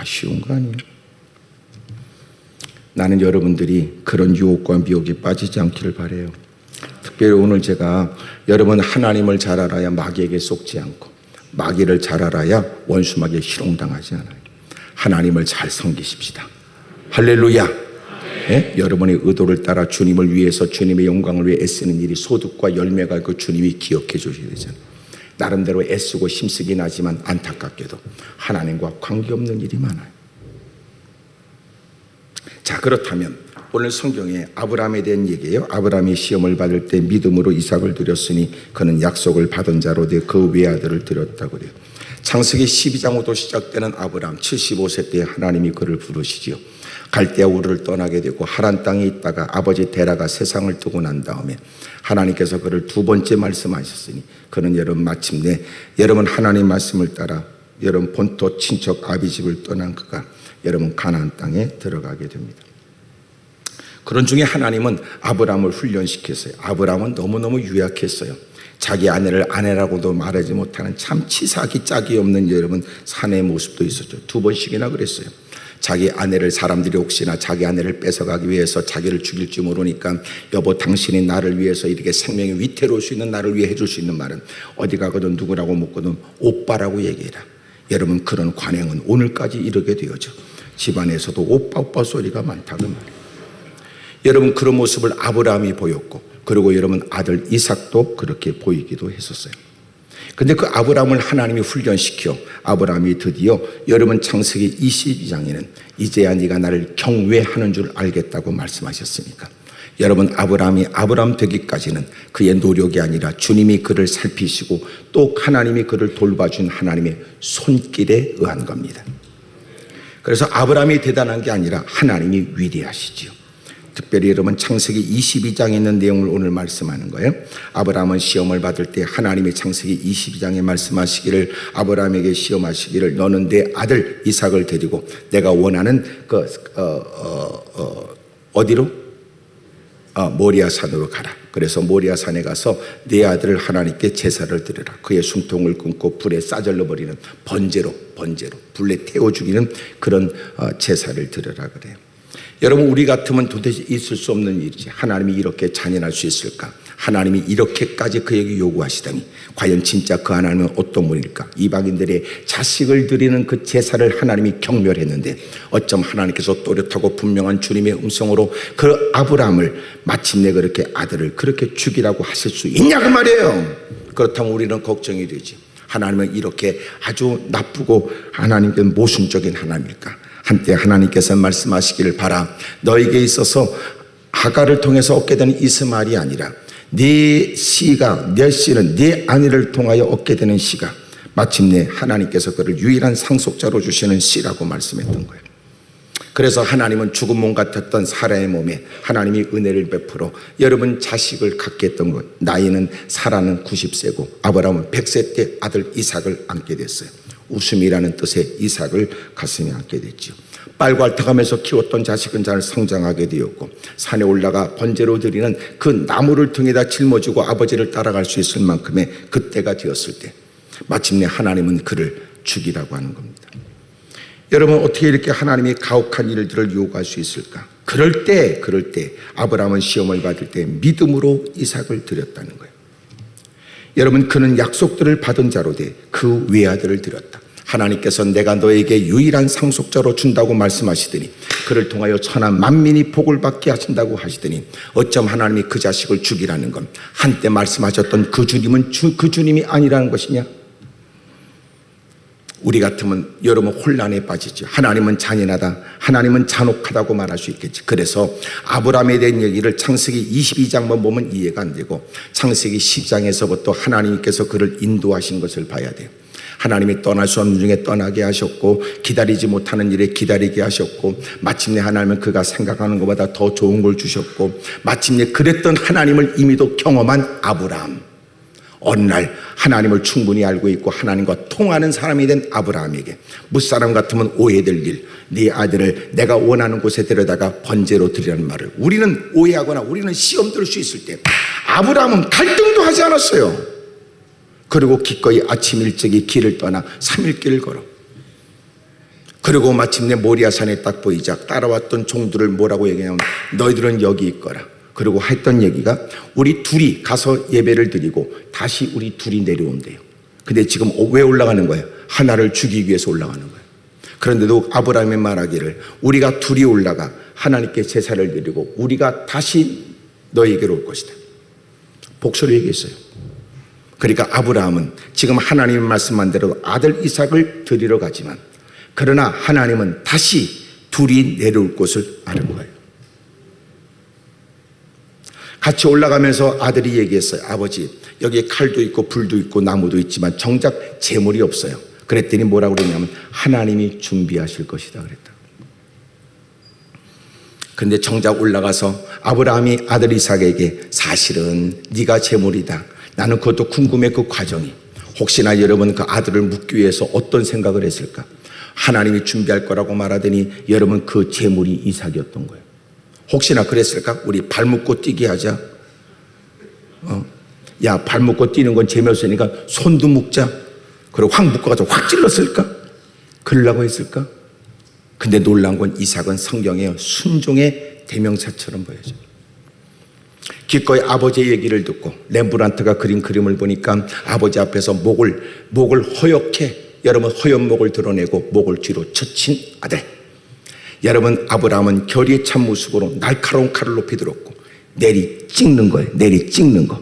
쉬운 거 아니에요? 나는 여러분들이 그런 유혹과 미혹에 빠지지 않기를 바라요. 특별히 오늘 제가 여러분 하나님을 잘 알아야 마귀에게 속지 않고 마귀를 잘 알아야 원수 마귀에 희롱당하지 않아요. 하나님을 잘 섬기십시다. 할렐루야. 예? 여러분의 의도를 따라 주님을 위해서 주님의 영광을 위해 애쓰는 일이 소득과 열매가 그 주님이 기억해 주셔야 되잖아요. 나름대로 애쓰고 힘쓰긴 하지만 안타깝게도 하나님과 관계없는 일이 많아요. 자, 그렇다면 오늘 성경에 아브라함에 대한 얘기예요. 아브라함이 시험을 받을 때 믿음으로 이삭을 드렸으니 그는 약속을 받은 자로 돼 그 외아들을 드렸다고 그래요. 창세기 12장부터 시작되는 아브라함 75세 때 하나님이 그를 부르시지요. 갈대아 우르를 떠나게 되고 하란 땅에 있다가 아버지 데라가 세상을 두고 난 다음에 하나님께서 그를 두 번째 말씀하셨으니 그는 여러분 마침내 여러분 하나님 말씀을 따라 여러분 본토 친척 아비집을 떠난 그가 여러분 가나안 땅에 들어가게 됩니다. 그런 중에 하나님은 아브라함을 훈련시켰어요. 아브라함은 너무너무 유약했어요. 자기 아내를 아내라고도 말하지 못하는 참 치사하기 짝이 없는 여러분 사내의 모습도 있었죠. 두 번씩이나 그랬어요. 자기 아내를 사람들이 혹시나 자기 아내를 뺏어가기 위해서 자기를 죽일지 모르니까 여보 당신이 나를 위해서 이렇게 생명이 위태로울 수 있는 나를 위해 해줄 수 있는 말은 어디 가거든 누구라고 묻거든 오빠라고 얘기해라. 여러분 그런 관행은 오늘까지 이르게 되어져. 집안에서도 오빠 소리가 많다고 말이에요. 여러분 그런 모습을 아브라함이 보였고 그리고 여러분 아들 이삭도 그렇게 보이기도 했었어요. 근데 그 아브라함을 하나님이 훈련시켜 아브라함이 드디어 여러분 창세기 22장에는 이제야 네가 나를 경외하는 줄 알겠다고 말씀하셨으니까 여러분 아브라함이 아브라함 되기까지는 그의 노력이 아니라 주님이 그를 살피시고 또 하나님이 그를 돌봐준 하나님의 손길에 의한 겁니다. 그래서 아브라함이 대단한 게 아니라 하나님이 위대하시지요. 특별히 여러분 창세기 22장에 있는 내용을 오늘 말씀하는 거예요. 아브라함은 시험을 받을 때 하나님이 창세기 22장에 말씀하시기를 아브라함에게 시험하시기를 너는 내 아들 이삭을 데리고 내가 원하는 어디로? 모리아산으로 가라. 그래서 모리아산에 가서 내 아들을 하나님께 제사를 드려라. 그의 숨통을 끊고 불에 싸절러 버리는 번제로 불에 태워 죽이는 그런 제사를 드려라 그래요. 여러분 우리 같으면 도대체 있을 수 없는 일이지. 하나님이 이렇게 잔인할 수 있을까? 하나님이 이렇게까지 그에게 요구하시다니 과연 진짜 그 하나님은 어떤 분일까? 이방인들의 자식을 드리는 그 제사를 하나님이 경멸했는데 어쩜 하나님께서 또렷하고 분명한 주님의 음성으로 그 아브라함을 마침내 그렇게 아들을 그렇게 죽이라고 하실 수 있냐고 말이에요. 그렇다면 우리는 걱정이 되지. 하나님은 이렇게 아주 나쁘고 하나님께 모순적인 하나님일까? 한때 하나님께서 말씀하시기를 봐라. 너에게 있어서 하갈을 통해서 얻게 되는 이스마엘이 아니라 네 씨는 네 아내를 통하여 얻게 되는 씨가 마침내 하나님께서 그를 유일한 상속자로 주시는 씨라고 말씀했던 거예요. 그래서 하나님은 죽은 몸 같았던 사라의 몸에 하나님이 은혜를 베풀어 여러분 자식을 갖게 했던 것. 나이는 사라는 90세고 아브라함은 100세 때 아들 이삭을 안게 됐어요. 웃음이라는 뜻의 이삭을 가슴에 안게 됐죠. 빨고 앓다가면서 키웠던 자식은 잘 성장하게 되었고 산에 올라가 번제로 드리는 그 나무를 등에다 짊어지고 아버지를 따라갈 수 있을 만큼의 그때가 되었을 때 마침내 하나님은 그를 죽이라고 하는 겁니다. 여러분 어떻게 이렇게 하나님이 가혹한 일들을 요구할 수 있을까? 그럴 때 아브라함은 시험을 받을 때 믿음으로 이삭을 드렸다는 거예요. 여러분 그는 약속들을 받은 자로 돼 그 외아들을 드렸다. 하나님께서 내가 너에게 유일한 상속자로 준다고 말씀하시더니 그를 통하여 천하 만민이 복을 받게 하신다고 하시더니 어쩜 하나님이 그 자식을 죽이라는 건 한때 말씀하셨던 그 주님은 그 주님이 아니라는 것이냐? 우리 같으면 여러분 혼란에 빠지죠. 하나님은 잔인하다, 하나님은 잔혹하다고 말할 수 있겠지. 그래서 아브라함에 대한 얘기를 창세기 22장만 보면 이해가 안 되고 창세기 10장에서부터 하나님께서 그를 인도하신 것을 봐야 돼요. 하나님이 떠날 수 없는 중에 떠나게 하셨고 기다리지 못하는 일에 기다리게 하셨고 마침내 하나님은 그가 생각하는 것보다 더 좋은 걸 주셨고 마침내 그랬던 하나님을 이미도 경험한 아브라함. 어느 날 하나님을 충분히 알고 있고 하나님과 통하는 사람이 된 아브라함에게 무사람 같으면 오해될 일, 네 아들을 내가 원하는 곳에 데려다가 번제로 드리라는 말을 우리는 오해하거나 우리는 시험 들 수 있을 때 아브라함은 갈등도 하지 않았어요. 그리고 기꺼이 아침 일찍이 길을 떠나 3일길을 걸어 그리고 마침내 모리아산에 딱 보이자 따라왔던 종들을 뭐라고 얘기하냐면 너희들은 여기 있거라. 그리고 했던 얘기가 우리 둘이 가서 예배를 드리고 다시 우리 둘이 내려온대요. 근데 지금 왜 올라가는 거예요? 하나를 죽이기 위해서 올라가는 거예요. 그런데도 아브라함이 말하기를 우리가 둘이 올라가 하나님께 제사를 드리고 우리가 다시 너에게로 올 것이다. 복수를 얘기했어요. 그러니까 아브라함은 지금 하나님의 말씀한 대로 아들 이삭을 드리러 가지만 그러나 하나님은 다시 둘이 내려올 곳을 아는 거예요. 같이 올라가면서 아들이 얘기했어요. 아버지 여기에 칼도 있고 불도 있고 나무도 있지만 정작 재물이 없어요. 그랬더니 뭐라고 그랬냐면 하나님이 준비하실 것이다 그랬다. 그런데 정작 올라가서 아브라함이 아들 이삭에게 사실은 네가 제물이다. 나는 그것도 궁금해, 그 과정이. 혹시나 여러분 그 아들을 묻기 위해서 어떤 생각을 했을까? 하나님이 준비할 거라고 말하더니 여러분 그 제물이 이삭이었던 거예요. 혹시나 그랬을까? 우리 발 묶고 뛰게 하자. 야, 발 묶고 뛰는 건 재미없으니까 손도 묶자. 그리고 확 묶어가지고 확 찔렀을까? 그러려고 했을까? 근데 놀라운 건 이삭은 성경에 순종의 대명사처럼 보여져요. 기꺼이 아버지의 얘기를 듣고 렘브란트가 그린 그림을 보니까 아버지 앞에서 목을 허옇게, 여러분 허연 목을 드러내고 목을 뒤로 젖힌 아들. 여러분 아브라함은 결의에 찬 모습으로 날카로운 칼을 높이 들었고 내리 찍는 거예요. 내리 찍는 거.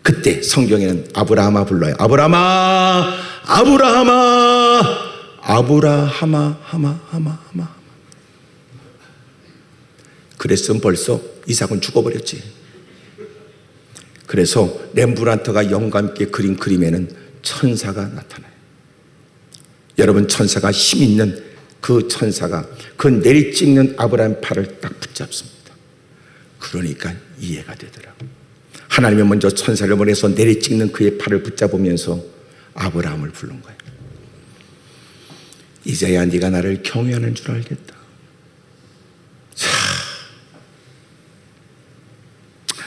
그때 성경에는 아브라함아 불러요. 아브라함아, 아브라함아, 아브라함아, 하마. 그랬으면 벌써 이삭은 죽어버렸지. 그래서 렘브란트가 영감 있게 그린 그림에는 천사가 나타나요. 여러분 천사가 힘 있는 그 천사가 그 내리찍는 아브라함 팔을 딱 붙잡습니다. 그러니까 이해가 되더라고요. 하나님이 먼저 천사를 보내서 내리찍는 그의 팔을 붙잡으면서 아브라함을 부른 거예요. 이제야 네가 나를 경외하는 줄 알겠다. 자,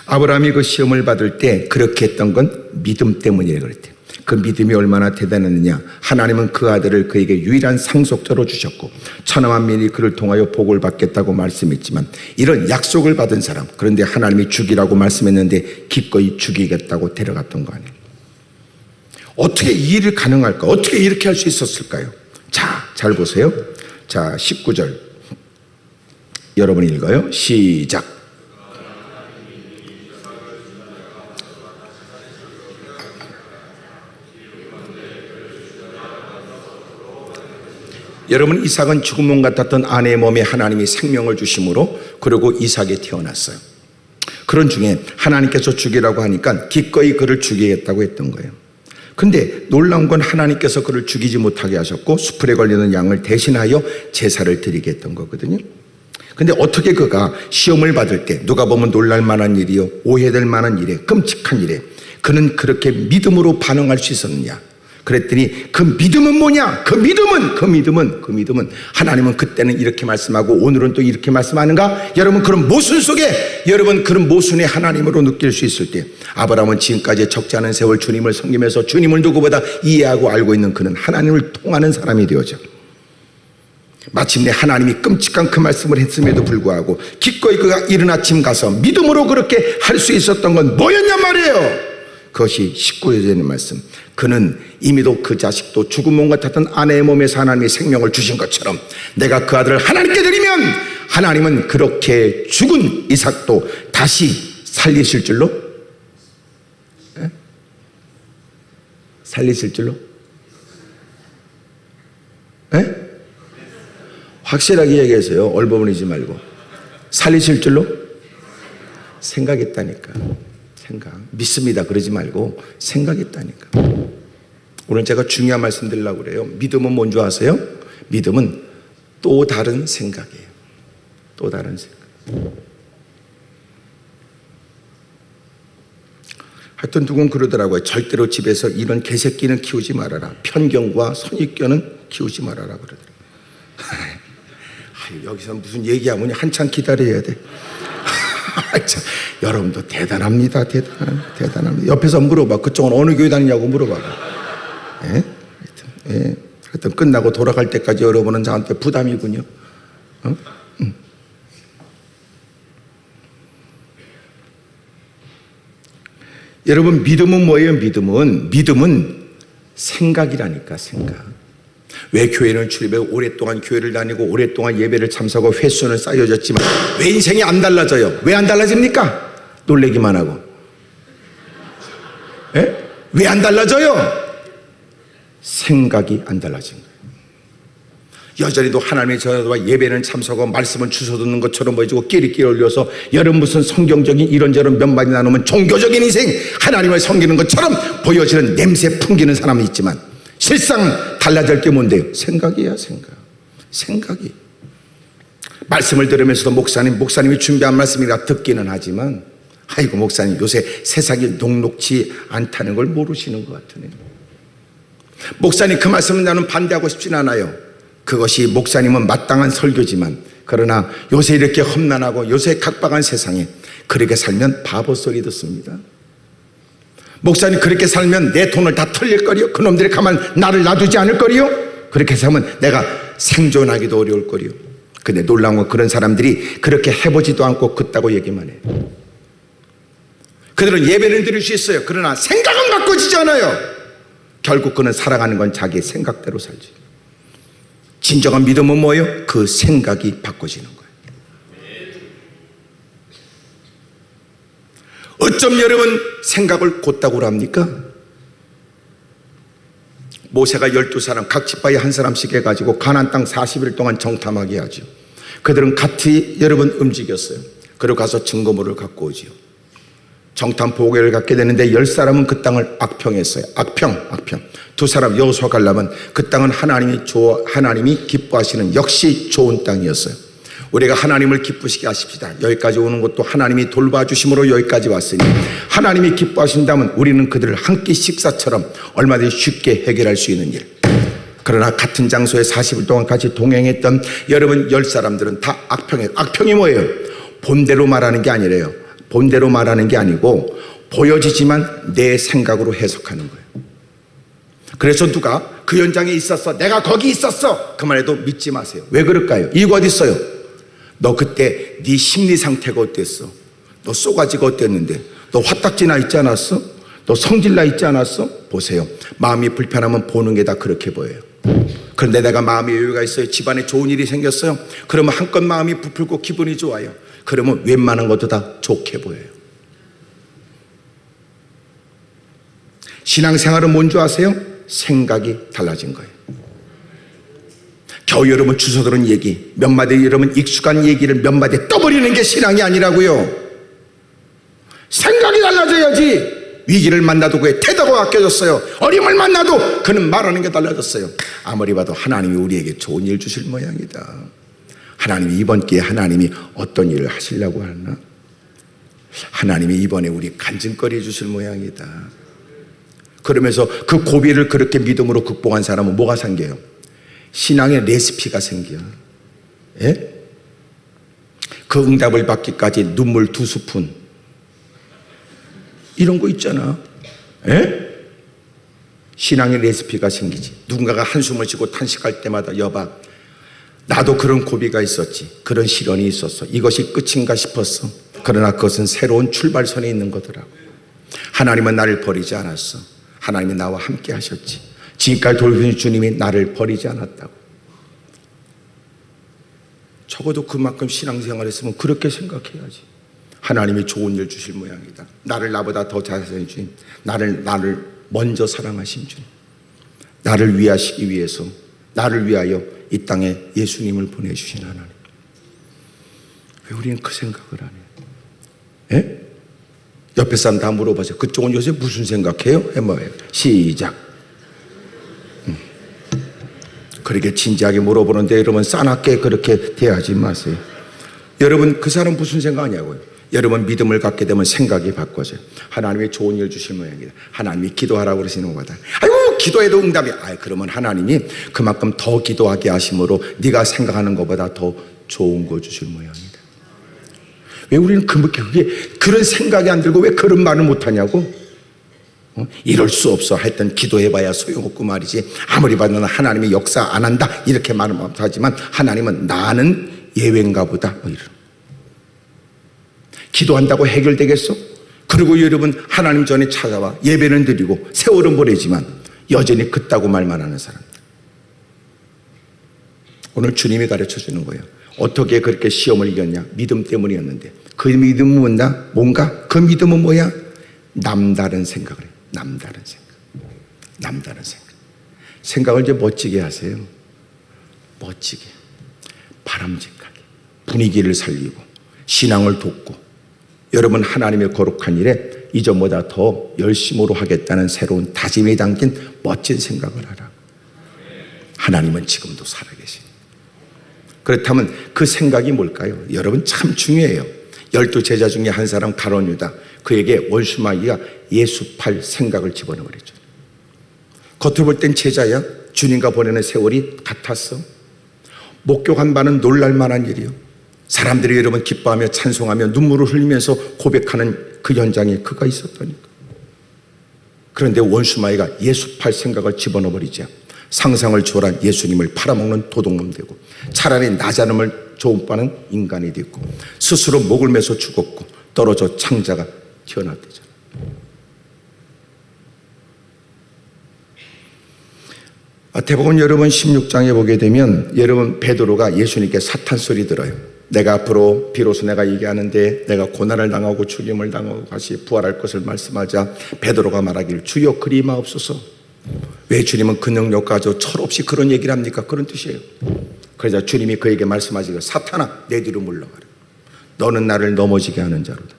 아브라함이 그 시험을 받을 때 그렇게 했던 건 믿음 때문이라고 그랬대요. 그 믿음이 얼마나 대단했느냐. 하나님은 그 아들을 그에게 유일한 상속자로 주셨고 천하 만민이 그를 통하여 복을 받겠다고 말씀했지만 이런 약속을 받은 사람, 그런데 하나님이 죽이라고 말씀했는데 기꺼이 죽이겠다고 데려갔던 거 아니에요. 어떻게 이 일이 가능할까? 어떻게 이렇게 할 수 있었을까요? 자, 잘 보세요. 자, 19절 여러분 읽어요. 시작. 여러분 이삭은 죽은 몸 같았던 아내의 몸에 하나님이 생명을 주심으로 그리고 이삭이 태어났어요. 그런 중에 하나님께서 죽이라고 하니까 기꺼이 그를 죽이겠다고 했던 거예요. 근데 놀라운 건 하나님께서 그를 죽이지 못하게 하셨고 수풀에 걸리는 양을 대신하여 제사를 드리게 했던 거거든요. 근데 어떻게 그가 시험을 받을 때 누가 보면 놀랄 만한 일이요, 오해될 만한 일에, 끔찍한 일에 그는 그렇게 믿음으로 반응할 수 있었느냐? 그랬더니 그 믿음은 뭐냐? 그 믿음은 하나님은 그때는 이렇게 말씀하고 오늘은 또 이렇게 말씀하는가? 여러분 그런 모순 속에, 여러분 그런 모순의 하나님으로 느낄 수 있을 때 아브라함은 지금까지 적지 않은 세월 주님을 섬기면서 주님을 누구보다 이해하고 알고 있는 그는 하나님을 통하는 사람이 되어져. 마침내 하나님이 끔찍한 그 말씀을 했음에도 불구하고 기꺼이 그가 이른 아침 가서 믿음으로 그렇게 할 수 있었던 건 뭐였냐 말이에요. 그것이 19절에 있는 말씀. 그는 이미도 그 자식도 죽은 몸 같았던 아내의 몸에서 하나님이 생명을 주신 것처럼 내가 그 아들을 하나님께 드리면 하나님은 그렇게 죽은 이삭도 다시 살리실 줄로? 살리실 줄로? 확실하게 얘기해서요. 얼버무리지 말고. 살리실 줄로? 생각했다니까. 믿습니다 그러지 말고 생각했다니까. 오늘 제가 중요한 말씀 드리려고 그래요. 믿음은 뭔지 아세요? 믿음은 또 다른 생각이에요. 또 다른 생각. 하여튼 누군 그러더라고요. 절대로 집에서 이런 개새끼는 키우지 말아라. 편견과 선입견은 키우지 말아라 그러더라고요. 여기서 무슨 얘기하면 한참 기다려야 돼. 여러분도 대단합니다. 대단합니다. 옆에서 물어봐. 그쪽은 어느 교회 다니냐고 물어봐. 하여튼 끝나고 돌아갈 때까지 여러분은 저한테 부담이군요. 여러분 믿음은 뭐예요? 믿음은 생각이라니까. 생각. 왜 교회는 출입해 오랫동안 교회를 다니고 오랫동안 예배를 참석하고 횟수는 쌓여졌지만 왜 인생이 안 달라져요? 왜 안 달라집니까? 놀래기만 하고. 왜 안 달라져요? 생각이 안 달라진 거예요. 여전히도 하나님의 전화와 예배는 참석하고 말씀은 주워 듣는 것처럼 보여지고 끼리끼리 올려서 여러분 무슨 성경적인 이런저런 몇 마디 나누면 종교적인 인생, 하나님을 섬기는 것처럼 보여지는 냄새 풍기는 사람이 있지만 실상 달라질 게 뭔데요? 생각이야. 생각이. 말씀을 들으면서도 목사님이 준비한 말씀이라 듣기는 하지만, 아이고 목사님 요새 세상이 녹록지 않다는 걸 모르시는 것 같으네요. 목사님 그 말씀은 나는 반대하고 싶진 않아요. 그것이 목사님은 마땅한 설교지만, 그러나 요새 이렇게 험난하고 요새 각박한 세상에 그렇게 살면 바보 소리 듣습니다. 목사님 그렇게 살면 내 돈을 다 털릴 거리요, 그놈들이 가만 나를 놔두지 않을 거리요, 그렇게 살면 내가 생존하기도 어려울 거리요. 근데 놀라운 건 그런 사람들이 그렇게 해보지도 않고 그따고 얘기만 해요. 그들은 예배는 드릴 수 있어요. 그러나 생각은 바꿔지지 않아요. 결국 그는 살아가는 건 자기의 생각대로 살지. 진정한 믿음은 뭐예요? 그 생각이 바꿔지는 거예요. 어쩜 여러분 생각을 곧다구로 합니까? 모세가 12사람 각 지파에 한 사람씩 해가지고 가나안 땅 40일 동안 정탐하게 하죠. 그들은 같이 여러분 움직였어요. 그리고 가서 증거물을 갖고 오지요. 정탐 보고를 갖게 되는데 10사람은 그 땅을 악평했어요. 악평. 두 사람 여호수아 갈라면 그 땅은 하나님이 기뻐하시는 역시 좋은 땅이었어요. 우리가 하나님을 기쁘시게 하십시다. 여기까지 오는 것도 하나님이 돌봐주심으로 여기까지 왔으니, 하나님이 기뻐하신다면 우리는 그들을 한 끼 식사처럼 얼마든지 쉽게 해결할 수 있는 일. 그러나 같은 장소에 40일 동안 같이 동행했던 여러분 10사람들은 다 악평이에요. 악평이 뭐예요? 본대로 말하는 게 아니래요. 본대로 말하는 게 아니고 보여지지만 내 생각으로 해석하는 거예요. 그래서 누가 그 현장에 있었어, 내가 거기 있었어, 그만해도 믿지 마세요. 왜 그럴까요? 이유가 어디 있어요? 너 그때 네 심리 상태가 어땠어? 너 쏘가지가 어땠는데? 너 화딱지 나 있지 않았어? 너 성질 나 있지 않았어? 보세요. 마음이 불편하면 보는 게 다 그렇게 보여요. 그런데 내가 마음의 여유가 있어요. 집안에 좋은 일이 생겼어요. 그러면 한껏 마음이 부풀고 기분이 좋아요. 그러면 웬만한 것도 다 좋게 보여요. 신앙생활은 뭔지 아세요? 생각이 달라진 거예요. 겨우 여러분 주워 들은 얘기 몇 마디, 여러분 익숙한 얘기를 몇 마디 떠버리는 게 신앙이 아니라고요. 생각이 달라져야지. 위기를 만나도 그의 태도가 바뀌어졌어요. 어림을 만나도 그는 말하는 게 달라졌어요. 아무리 봐도 하나님이 우리에게 좋은 일 주실 모양이다. 하나님이 이번 기회에 하나님이 어떤 일을 하시려고 하나? 하나님이 이번에 우리 간증거리 주실 모양이다. 그러면서 그 고비를 그렇게 믿음으로 극복한 사람은 뭐가 생겨요? 신앙의 레시피가 생겨. 예? 그 응답을 받기까지 눈물 2스푼 이런 거 있잖아. 예? 신앙의 레시피가 생기지. 누군가가 한숨을 쉬고 탄식할 때마다 여봐, 나도 그런 고비가 있었지. 그런 시련이 있었어. 이것이 끝인가 싶었어. 그러나 그것은 새로운 출발선에 있는 거더라고. 하나님은 나를 버리지 않았어. 하나님이 나와 함께 하셨지. 지금까지 돌보신 주님이 나를 버리지 않았다고. 적어도 그만큼 신앙생활 했으면 그렇게 생각해야지. 하나님이 좋은 일 주실 모양이다. 나를 나보다 더 잘하신 주님, 나를 먼저 사랑하신 주님, 나를 위하시기 위해서, 나를 위하여 이 땅에 예수님을 보내주신 하나님. 왜 우리는 그 생각을 안 해요? 예? 옆에 사람 다 물어보세요. 그쪽은 요새 무슨 생각해요? 해봐요. 시작. 그렇게 진지하게 물어보는데 여러분 싸납게 그렇게 대하지 마세요. 여러분 그 사람 무슨 생각하냐고요? 여러분 믿음을 갖게 되면 생각이 바꿔져요. 하나님이 좋은 일 주실 모양이다. 하나님이 기도하라고 그러시는 거다. 아이고 기도해도 응답이. 그러면 하나님이 그만큼 더 기도하게 하심으로 네가 생각하는 것보다 더 좋은 거 주실 모양이다. 왜 우리는 그게 그런 생각이 안 들고 왜 그런 말을 못하냐고? 이럴 수 없어. 하여튼 기도해봐야 소용없고 말이지. 아무리 봐도 하나님이 역사 안 한다 이렇게 말은 하지만 하나님은 나는 예외인가 보다. 이런. 기도한다고 해결되겠어? 그리고 여러분 하나님 전에 찾아와 예배는 드리고 세월은 보내지만 여전히 그따구 말만 하는 사람들. 오늘 주님이 가르쳐주는 거예요. 어떻게 그렇게 시험을 이겼냐? 믿음 때문이었는데 그 믿음은 뭔가? 그 믿음은 뭐야? 남다른 생각을 해요. 남다른 생각. 생각을 이제 멋지게 하세요. 멋지게, 바람직하게, 분위기를 살리고 신앙을 돕고 여러분 하나님의 거룩한 일에 이전보다 더 열심으로 하겠다는 새로운 다짐이 담긴 멋진 생각을 하라고. 하나님은 지금도 살아계십니다. 그렇다면 그 생각이 뭘까요? 여러분 참 중요해요. 12제자 중에 한 사람 가룟 유다, 그에게 원수 마귀가 예수 팔 생각을 집어넣어버렸죠. 겉으로 볼 땐 제자야. 주님과 보내는 세월이 같았어. 목격한 바는 놀랄만한 일이요. 사람들이 여러분 기뻐하며 찬송하며 눈물을 흘리면서 고백하는 그 현장에 그가 있었다니까. 그런데 원수 마귀가 예수 팔 생각을 집어넣어버리자 상상을 초월한 예수님을 팔아먹는 도둑놈 되고, 차라리 나자름을 좋은 바는 인간이 됐고, 스스로 목을 매서 죽었고, 떨어져 창자가 튀어나왔대잖아요. 마태복음 여러분 16장에 보게 되면 여러분 베드로가 예수님께 사탄 소리 들어요. 내가 앞으로 비로소 내가 얘기하는데 내가 고난을 당하고 죽임을 당하고 다시 부활할 것을 말씀하자 베드로가 말하기를 주여 그리마옵소서. 왜 주님은 그 능력 가지고 철없이 그런 얘기를 합니까? 그런 뜻이에요. 그러자 주님이 그에게 말씀하시기를 사탄아 내 뒤로 물러가라. 너는 나를 넘어지게 하는 자로다.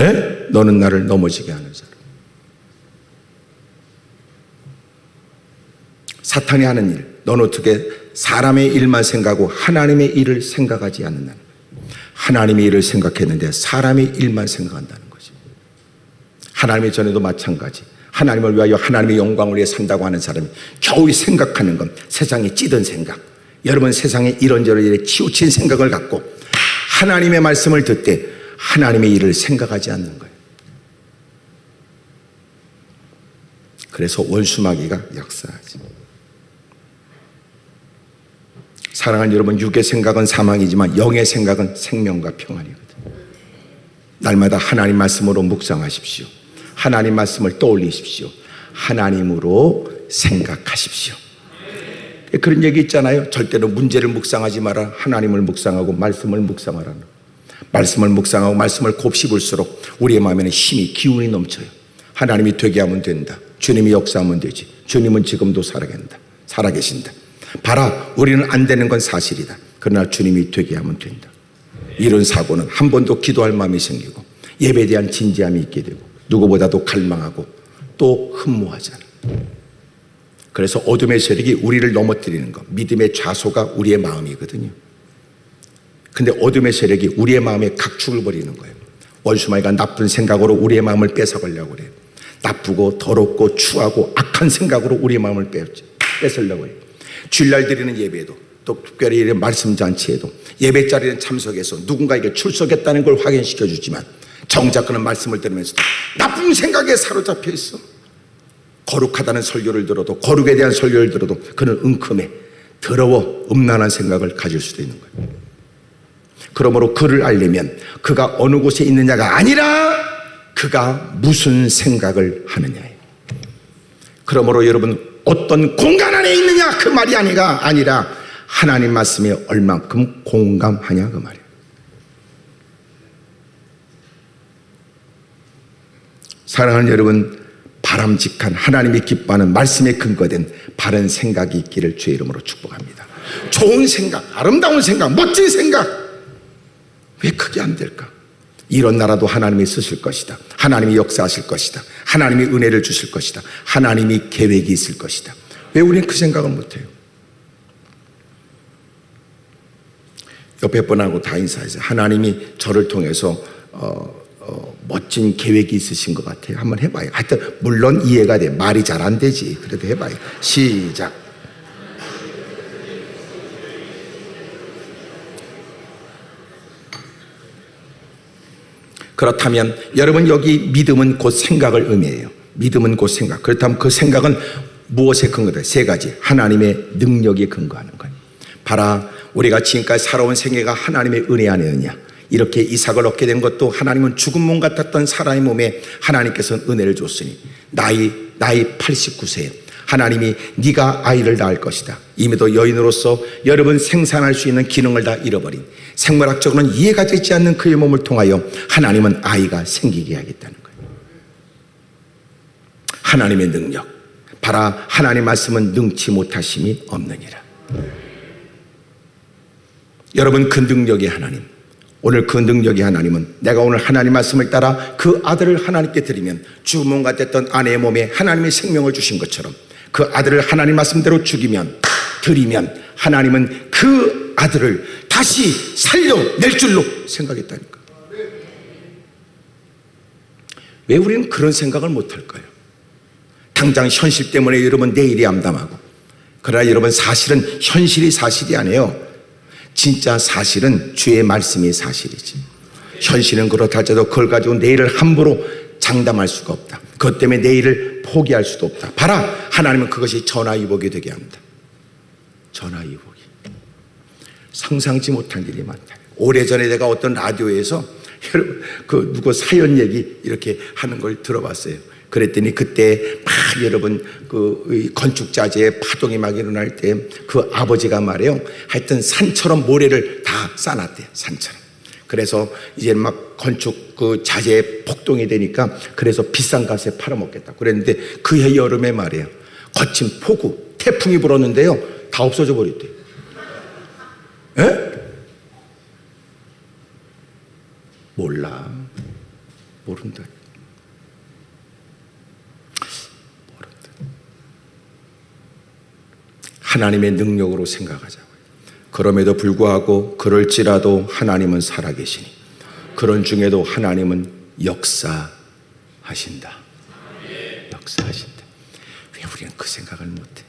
에? 너는 나를 넘어지게 하는 자로. 사탄이 하는 일, 너는 어떻게 사람의 일만 생각하고 하나님의 일을 생각하지 않는다는 거예요. 하나님의 일을 생각했는데 사람의 일만 생각한다는 거죠. 하나님의 전에도 마찬가지. 하나님을 위하여 하나님의 영광을 위해 산다고 하는 사람이 겨우 생각하는 건 세상에 찌든 생각, 여러분 세상에 이런저런 일에 치우친 생각을 갖고 하나님의 말씀을 듣되 하나님의 일을 생각하지 않는 거예요. 그래서 원수마귀가 역사하지. 사랑하는 여러분, 육의 생각은 사망이지만 영의 생각은 생명과 평안이거든요. 날마다 하나님 말씀으로 묵상하십시오. 하나님 말씀을 떠올리십시오. 하나님으로 생각하십시오. 그런 얘기 있잖아요. 절대로 문제를 묵상하지 마라. 하나님을 묵상하고 말씀을 묵상하라. 말씀을 묵상하고 말씀을 곱씹을수록 우리의 마음에는 힘이, 기운이 넘쳐요. 하나님이 되게 하면 된다. 주님이 역사하면 되지. 주님은 지금도 살아계신다. 봐라, 우리는 안 되는 건 사실이다. 그러나 주님이 되게 하면 된다. 이런 사고는 한 번도 기도할 마음이 생기고 예배에 대한 진지함이 있게 되고 누구보다도 갈망하고 또 흠모하잖아. 그래서 어둠의 세력이 우리를 넘어뜨리는 것, 믿음의 좌소가 우리의 마음이거든요. 근데 어둠의 세력이 우리의 마음에 각축을 벌이는 거예요. 원수마귀가 나쁜 생각으로 우리의 마음을 뺏어가려고 그래요. 나쁘고 더럽고 추하고 악한 생각으로 우리의 마음을 뺏으려고 해요. 주일날 드리는 예배에도 또 특별히 이런 말씀 잔치에도 예배 자리에 참석해서 누군가에게 출석했다는 걸 확인시켜 주지만 정작 그는 말씀을 들으면서도 나쁜 생각에 사로잡혀 있어. 거룩하다는 설교를 들어도, 거룩에 대한 설교를 들어도 그는 은큼해, 더러워, 음란한 생각을 가질 수도 있는 거예요. 그러므로 그를 알려면 그가 어느 곳에 있느냐가 아니라 그가 무슨 생각을 하느냐예요. 그러므로 여러분, 어떤 공간 안에 있느냐 그 말이 아니라 하나님 말씀에 얼만큼 공감하냐 그 말이에요. 사랑하는 여러분, 바람직한 하나님이 기뻐하는 말씀에 근거된 바른 생각이 있기를 주의 이름으로 축복합니다. 좋은 생각, 아름다운 생각, 멋진 생각, 왜 그게 안 될까? 이런 나라도 하나님이 쓰실 것이다. 하나님이 역사하실 것이다. 하나님이 은혜를 주실 것이다. 하나님이 계획이 있을 것이다. 왜 우리는 그 생각을 못해요? 옆에 분하고 다 인사하세요. 하나님이 저를 통해서 멋진 계획이 있으신 것 같아요. 한번 해봐요. 하여튼 물론 이해가 돼. 말이 잘 안 되지. 그래도 해봐요. 시작. 그렇다면 여러분, 여기 믿음은 곧 생각을 의미해요. 믿음은 곧 생각. 그렇다면 그 생각은 무엇에 근거돼? 세 가지. 하나님의 능력에 근거하는 거예요. 봐라, 우리가 지금까지 살아온 생애가 하나님의 은혜 아니느냐. 이렇게 이삭을 얻게 된 것도 하나님은 죽은 몸 같았던 사람의 몸에 하나님께서는 은혜를 줬으니 나이 89세에 하나님이 네가 아이를 낳을 것이다. 이미도 여인으로서 여러분 생산할 수 있는 기능을 다 잃어버린, 생물학적으로는 이해가 되지 않는 그의 몸을 통하여 하나님은 아이가 생기게 하겠다는 거예요. 하나님의 능력. 봐라, 하나님 말씀은 능치 못하심이 없느니라. 여러분, 그 능력의 하나님, 오늘 그 능력의 하나님은 내가 오늘 하나님 말씀을 따라 그 아들을 하나님께 드리면 죽은 몸 같았던 아내의 몸에 하나님의 생명을 주신 것처럼 그 아들을 하나님 말씀대로 드리면 하나님은 그 아들을 다시 살려낼 줄로 생각했다니까. 왜 우리는 그런 생각을 못할까요? 당장 현실 때문에 여러분 내일이 암담하고, 그러나 여러분 사실은 현실이 사실이 아니에요. 진짜 사실은 주의 말씀이 사실이지. 현실은 그렇다 할지라도 그걸 가지고 내일을 함부로 장담할 수가 없다. 그것 때문에 내일을 포기할 수도 없다. 봐라, 하나님은 그것이 전화위복이 되게 합니다. 전화위복이. 상상치 못한 일이 많다. 오래전에 내가 어떤 라디오에서 여러분 그 누구 사연 얘기 이렇게 하는 걸 들어봤어요. 그랬더니 그때 막 여러분 그 건축자재에 파동이 막 일어날 때 그 아버지가 말이에요, 하여튼 산처럼 모래를 다 쌓아놨대요. 산처럼. 그래서 이제 막 건축 그 자재에 폭동이 되니까 그래서 비싼 값에 팔아먹겠다 그랬는데 그해 여름에 말이에요, 거친 폭우 태풍이 불었는데요, 다 없어져 버렸대요. 에? 몰라. 모른다. 하나님의 능력으로 생각하자고요. 그럼에도 불구하고 그럴지라도 하나님은 살아계시니 그런 중에도 하나님은 역사하신다. 역사하신다. 왜 우리는 그 생각을 못해?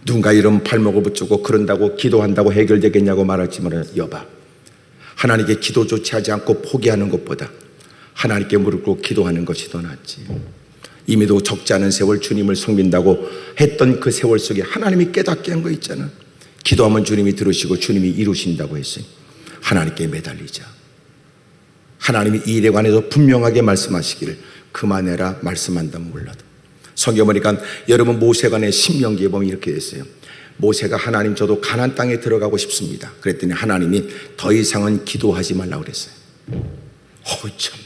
누군가 이런 발목을 붙잡고 그런다고 기도한다고 해결되겠냐고 말할지만 여봐, 하나님께 기도조차 하지 않고 포기하는 것보다 하나님께 무릎 꿇고 기도하는 것이 더 낫지. 이미도 적지 않은 세월 주님을 섬긴다고 했던 그 세월 속에 하나님이 깨닫게 한 거 있잖아. 기도하면 주님이 들으시고 주님이 이루신다고 했으니 하나님께 매달리자. 하나님이 이 일에 관해서 분명하게 말씀하시기를 그만해라 말씀한다면 몰라도. 성경 보니까 여러분 모세관의 신명기에 보면 이렇게 됐어요. 모세가 하나님 저도 가나안 땅에 들어가고 싶습니다. 그랬더니 하나님이 더 이상은 기도하지 말라고 그랬어요. 참.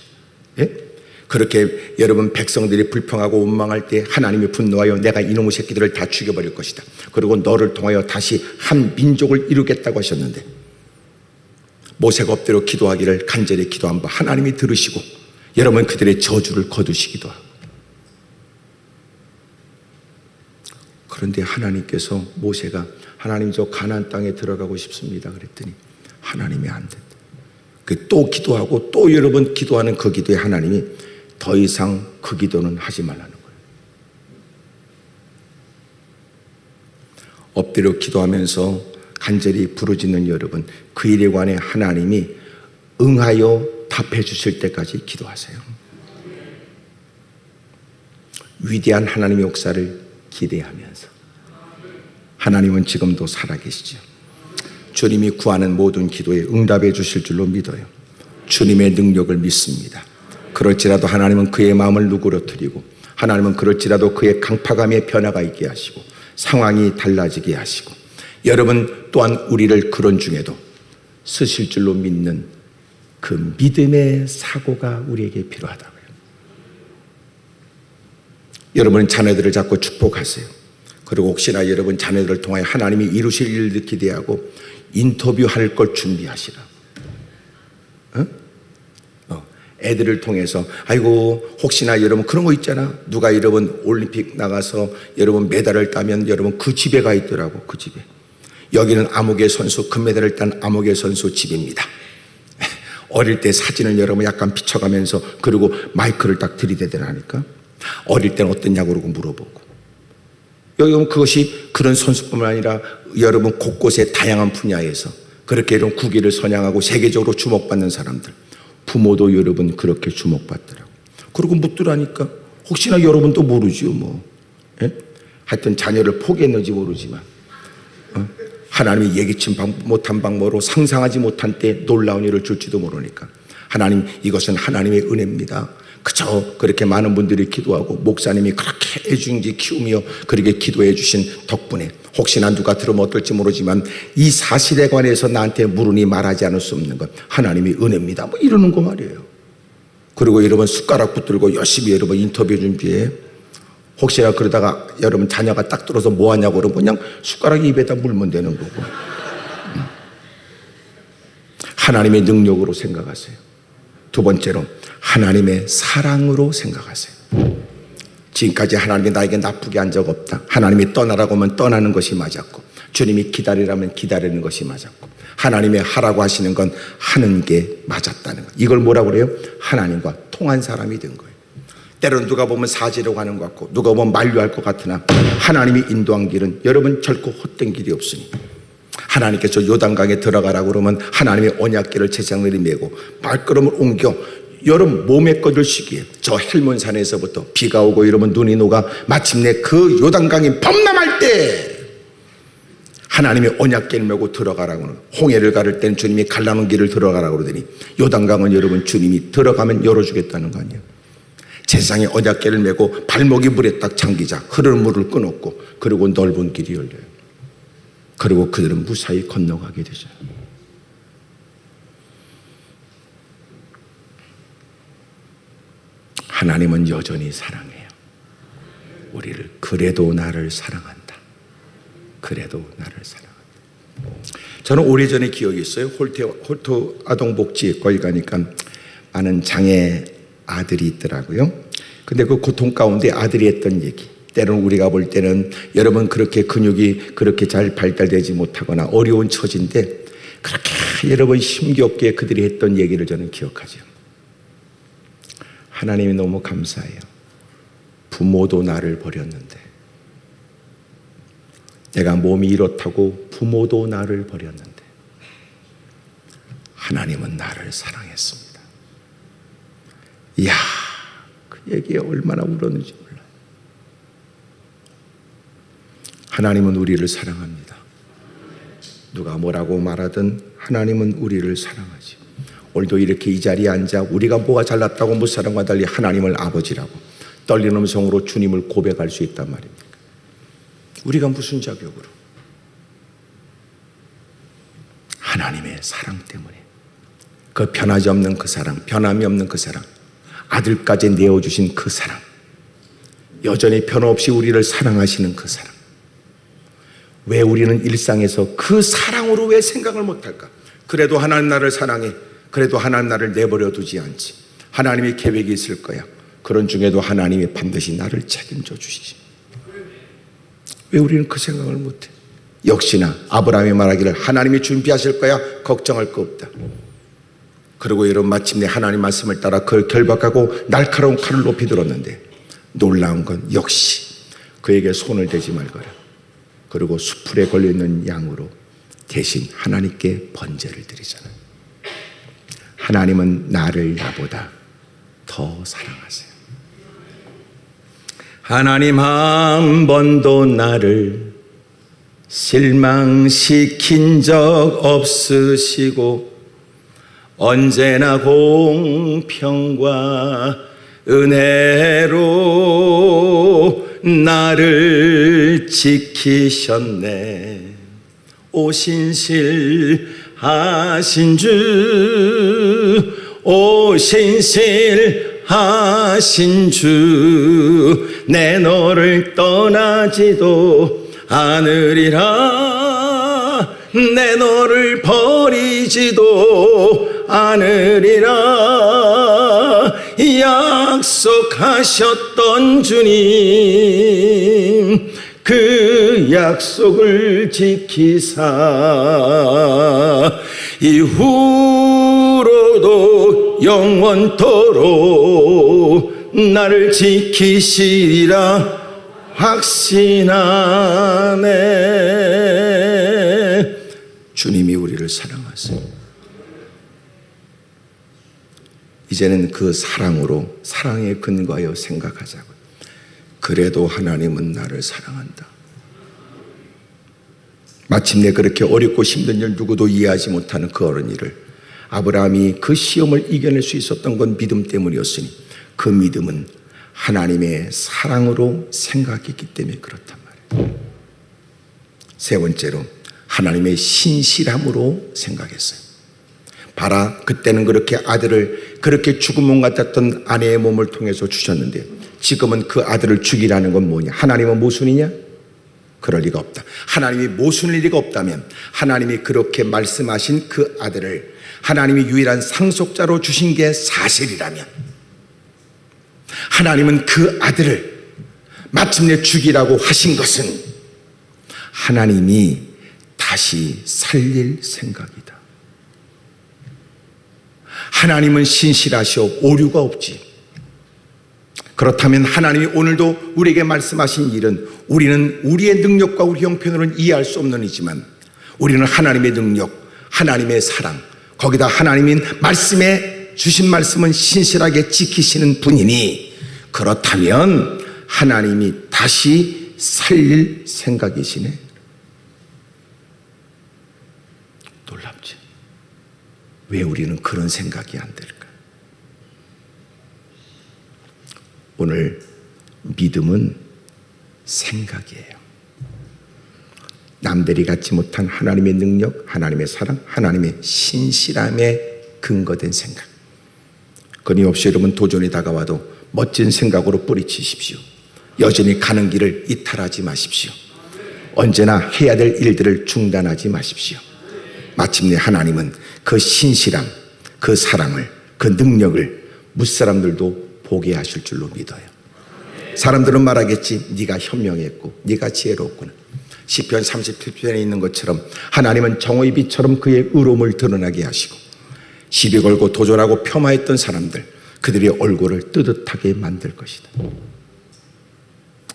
예? 그렇게 여러분 백성들이 불평하고 원망할 때 하나님이 분노하여 내가 이놈의 새끼들을 다 죽여버릴 것이다. 그리고 너를 통하여 다시 한 민족을 이루겠다고 하셨는데 모세가 엎드려 기도하기를 간절히 기도한 바 하나님이 들으시고 여러분 그들의 저주를 거두시기도 하고. 그런데 하나님께서 모세가 하나님 저 가나안 땅에 들어가고 싶습니다 그랬더니 하나님이 안 된다. 또 기도하고 또 여러분 기도하는 그 기도에 하나님이 더 이상 그 기도는 하지 말라는 거예요. 엎드려 기도하면서 간절히 부르짖는 여러분, 그 일에 관해 하나님이 응하여 답해 주실 때까지 기도하세요. 위대한 하나님의 역사를 기대하면서. 하나님은 지금도 살아계시죠. 주님이 구하는 모든 기도에 응답해 주실 줄로 믿어요. 주님의 능력을 믿습니다. 그럴지라도 하나님은 그의 마음을 누그러뜨리고, 하나님은 그럴지라도 그의 강팍함에 변화가 있게 하시고 상황이 달라지게 하시고, 여러분 또한 우리를 그런 중에도 쓰실 줄로 믿는 그 믿음의 사고가 우리에게 필요하다고요. 여러분 자녀들을 잡고 축복하세요. 그리고 혹시나 여러분 자녀들을 통하여 하나님이 이루실 일을 기대하고 인터뷰할 걸 준비하시라. 애들을 통해서 아이고 혹시나 여러분 그런 거 있잖아. 누가 여러분 올림픽 나가서 여러분 메달을 따면 여러분 그 집에 가 있더라고. 그 집에. 여기는 아무개 선수 금메달을 딴 아무개 선수 집입니다. 어릴 때 사진을 여러분 약간 비춰가면서 그리고 마이크를 딱 들이대더라니까. 어릴 때는 어땠냐고 그러고 물어보고. 여기 보면 그것이 그런 선수뿐만 아니라 여러분 곳곳에 다양한 분야에서 그렇게 이런 국위를 선양하고 세계적으로 주목받는 사람들, 부모도 여러분 그렇게 주목받더라고. 그리고 묻더라니까. 혹시나 여러분도 모르지요 뭐. 예? 하여튼 자녀를 포기했는지 모르지만 하나님이 예기치 못한 방법으로 상상하지 못한 때 놀라운 일을 줄지도 모르니까 하나님, 이것은 하나님의 은혜입니다. 그저 그렇게 많은 분들이 기도하고 목사님이 그렇게 애중지 키우며 그렇게 기도해 주신 덕분에 혹시나 누가 들으면 어떨지 모르지만 이 사실에 관해서 나한테 물으니 말하지 않을 수 없는 것 하나님의 은혜입니다. 뭐 이러는 거 말이에요. 그리고 여러분 숟가락 붙들고 열심히 여러분 인터뷰 준비해. 혹시나 그러다가 여러분 자녀가 딱 들어서 뭐 하냐고 그러면 그냥 숟가락 입에다 물면 되는 거고. 하나님의 능력으로 생각하세요. 두 번째로 하나님의 사랑으로 생각하세요. 지금까지 하나님이 나에게 나쁘게 한 적 없다. 하나님이 떠나라고 하면 떠나는 것이 맞았고, 주님이 기다리라면 기다리는 것이 맞았고, 하나님의 하라고 하시는 건 하는 게 맞았다는 거예요. 이걸 뭐라고 그래요? 하나님과 통한 사람이 된 거예요. 때로는 누가 보면 사지로 가는 것 같고 누가 보면 만류할 것 같으나 하나님이 인도한 길은 여러분 결코 헛된 길이 없으니 하나님께서 요단강에 들어가라고 그러면 하나님의 언약궤를 제장들이 메고 발걸음을 옮겨 여름 몸에 꺼질 시기에 저 헬몬산에서부터 비가 오고 이러면 눈이 녹아 마침내 그 요단강이 범람할 때 하나님의 언약궤를 메고 들어가라고는 홍해를 가를 때는 주님이 갈라놓은 길을 들어가라고 그러더니 요단강은 여러분 주님이 들어가면 열어주겠다는 거 아니에요. 제사장의 언약궤를 메고 발목이 물에 딱 잠기자 흐르는 물을 끊었고 그리고 넓은 길이 열려요. 그리고 그들은 무사히 건너가게 되죠. 하나님은 여전히 사랑해요. 우리를 그래도 나를 사랑한다. 그래도 나를 사랑한다. 저는 오래전에 기억이 있어요. 홀토 아동복지과에 가니까 많은 장애 아들이 있더라고요. 근데 그 고통 가운데 아들이 했던 얘기, 때로는 우리가 볼 때는 여러분 그렇게 근육이 그렇게 잘 발달되지 못하거나 어려운 처지인데 그렇게 여러분 힘겹게 그들이 했던 얘기를 저는 기억하죠. 하나님이 너무 감사해요. 부모도 나를 버렸는데 내가 몸이 이렇다고 부모도 나를 버렸는데 하나님은 나를 사랑했습니다. 이야, 그 얘기에 얼마나 울었는지 몰라요. 하나님은 우리를 사랑합니다. 누가 뭐라고 말하든 하나님은 우리를 사랑하지. 오늘도 이렇게 이 자리에 앉아 우리가 뭐가 잘났다고 못 사랑과 달리 하나님을 아버지라고 떨리는 음성으로 주님을 고백할 수 있단 말입니까? 우리가 무슨 자격으로? 하나님의 사랑 때문에. 그 변하지 없는 그 사랑, 변함이 없는 그 사랑, 아들까지 내어주신 그 사랑, 여전히 변함없이 우리를 사랑하시는 그 사랑. 왜 우리는 일상에서 그 사랑으로 왜 생각을 못할까? 그래도 하나님 나를 사랑해. 그래도 하나님 나를 내버려 두지 않지. 하나님의 계획이 있을 거야. 그런 중에도 하나님이 반드시 나를 책임져 주시지. 왜 우리는 그 생각을 못해? 역시나 아브라함이 말하기를 하나님이 준비하실 거야. 걱정할 거 없다. 그리고 이런 마침내 하나님 말씀을 따라 그걸 결박하고 날카로운 칼을 높이 들었는데 놀라운 건 역시 그에게 손을 대지 말거라. 그리고 수풀에 걸려있는 양으로 대신 하나님께 번제를 드리잖아요. 하나님은 나를 나보다 더 사랑하세요. 하나님 한 번도 나를 실망시킨 적 없으시고 언제나 공평과 은혜로 나를 지키셨네. 오 신실하신 주, 오 신실하신 주, 내 너를 떠나지도 않으리라. 내 너를 버리지도 않으리라. 약속하셨던 주님, 그 약속을 지키사 이후로도 영원토록 나를 지키시리라 확신하네. 주님이 우리를 사랑하세요. 이제는 그 사랑으로 사랑에 근거하여 생각하자고요. 그래도 하나님은 나를 사랑한다. 마침내 그렇게 어렵고 힘든 일 누구도 이해하지 못하는 그 어려운 일을 아브라함이 그 시험을 이겨낼 수 있었던 건 믿음 때문이었으니 그 믿음은 하나님의 사랑으로 생각했기 때문에 그렇단 말이에요. 세 번째로 하나님의 신실함으로 생각했어요. 봐라, 그때는 그렇게 아들을 그렇게 죽은 몸 같았던 아내의 몸을 통해서 주셨는데 지금은 그 아들을 죽이라는 건 뭐냐? 하나님은 모순이냐? 그럴 리가 없다. 하나님이 모순일 리가 없다면 하나님이 그렇게 말씀하신 그 아들을 하나님이 유일한 상속자로 주신 게 사실이라면 하나님은 그 아들을 마침내 죽이라고 하신 것은 하나님이 다시 살릴 생각이다. 하나님은 신실하시오 오류가 없지. 그렇다면 하나님이 오늘도 우리에게 말씀하신 일은 우리는 우리의 능력과 우리 형편으로는 이해할 수 없는 일이지만 우리는 하나님의 능력, 하나님의 사랑, 거기다 하나님인 말씀에 주신 말씀은 신실하게 지키시는 분이니 그렇다면 하나님이 다시 살릴 생각이시네. 놀랍지? 왜 우리는 그런 생각이 안 들까? 오늘 믿음은 생각이에요. 남들이 갖지 못한 하나님의 능력, 하나님의 사랑, 하나님의 신실함에 근거된 생각. 끊임없이 여러분 도전이 다가와도 멋진 생각으로 뿌리치십시오. 여전히 가는 길을 이탈하지 마십시오. 언제나 해야 될 일들을 중단하지 마십시오. 마침내 하나님은 그 신실함, 그 사랑을, 그 능력을 무사람들도 보게 하실 줄로 믿어요. 사람들은 말하겠지, 네가 현명했고 네가 지혜롭구나. 시편 37편에 있는 것처럼 하나님은 정오의 빛처럼 그의 의로움을 드러나게 하시고 시비 걸고 도전하고 폄하했던 사람들, 그들의 얼굴을 뜨뜻하게 만들 것이다.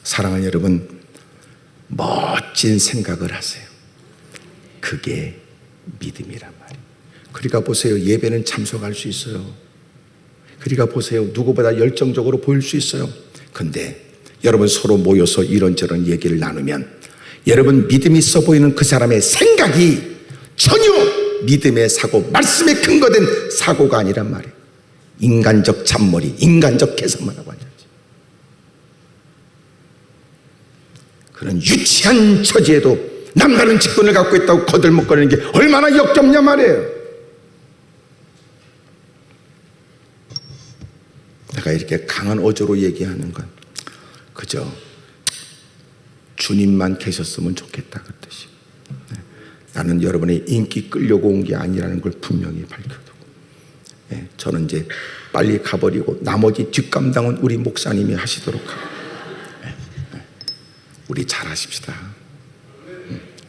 사랑하는 여러분, 멋진 생각을 하세요. 그게 믿음이란 말이에요. 그러니까 보세요, 예배는 참석할 수 있어요. 그러니까 보세요, 누구보다 열정적으로 보일 수 있어요. 근데 여러분 서로 모여서 이런저런 얘기를 나누면 여러분 믿음이 있어 보이는 그 사람의 생각이 전혀 믿음의 사고, 말씀에 근거된 사고가 아니란 말이에요. 인간적 잔머리, 인간적 계산만 하고 앉았지. 그런 유치한 처지에도 남다른 직분을 갖고 있다고 거들먹거리는 게 얼마나 역겹냐 말이에요. 내가 이렇게 강한 어조로 얘기하는 건 그저 주님만 계셨으면 좋겠다 그 뜻이. 나는 여러분의 인기 끌려고 온 게 아니라는 걸 분명히 밝혀두고, 저는 이제 빨리 가버리고 나머지 뒷감당은 우리 목사님이 하시도록 하고, 우리 잘하십시다.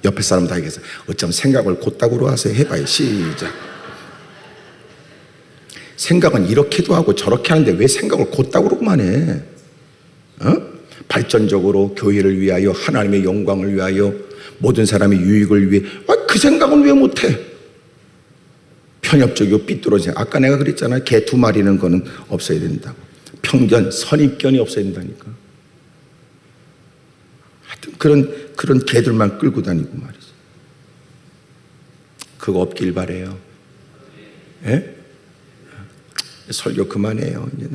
옆에 사람 다 얘기해서 어쩜 생각을 곧다구로 하세요. 해봐요. 시작. 생각은 이렇게도 하고 저렇게 하는데 왜 생각을 곧다구로만 해? 발전적으로 교회를 위하여, 하나님의 영광을 위하여, 모든 사람의 유익을 위해. 그 생각은 왜 못해? 편협적이고 삐뚤어져. 아까 내가 그랬잖아요. 개 두 마리는 거는 없어야 된다고. 편견, 선입견이 없어야 된다니까. 하여튼 그런 개들만 끌고 다니고 말이지. 그거 없길 바래요. 예? 설교 그만해요. 이제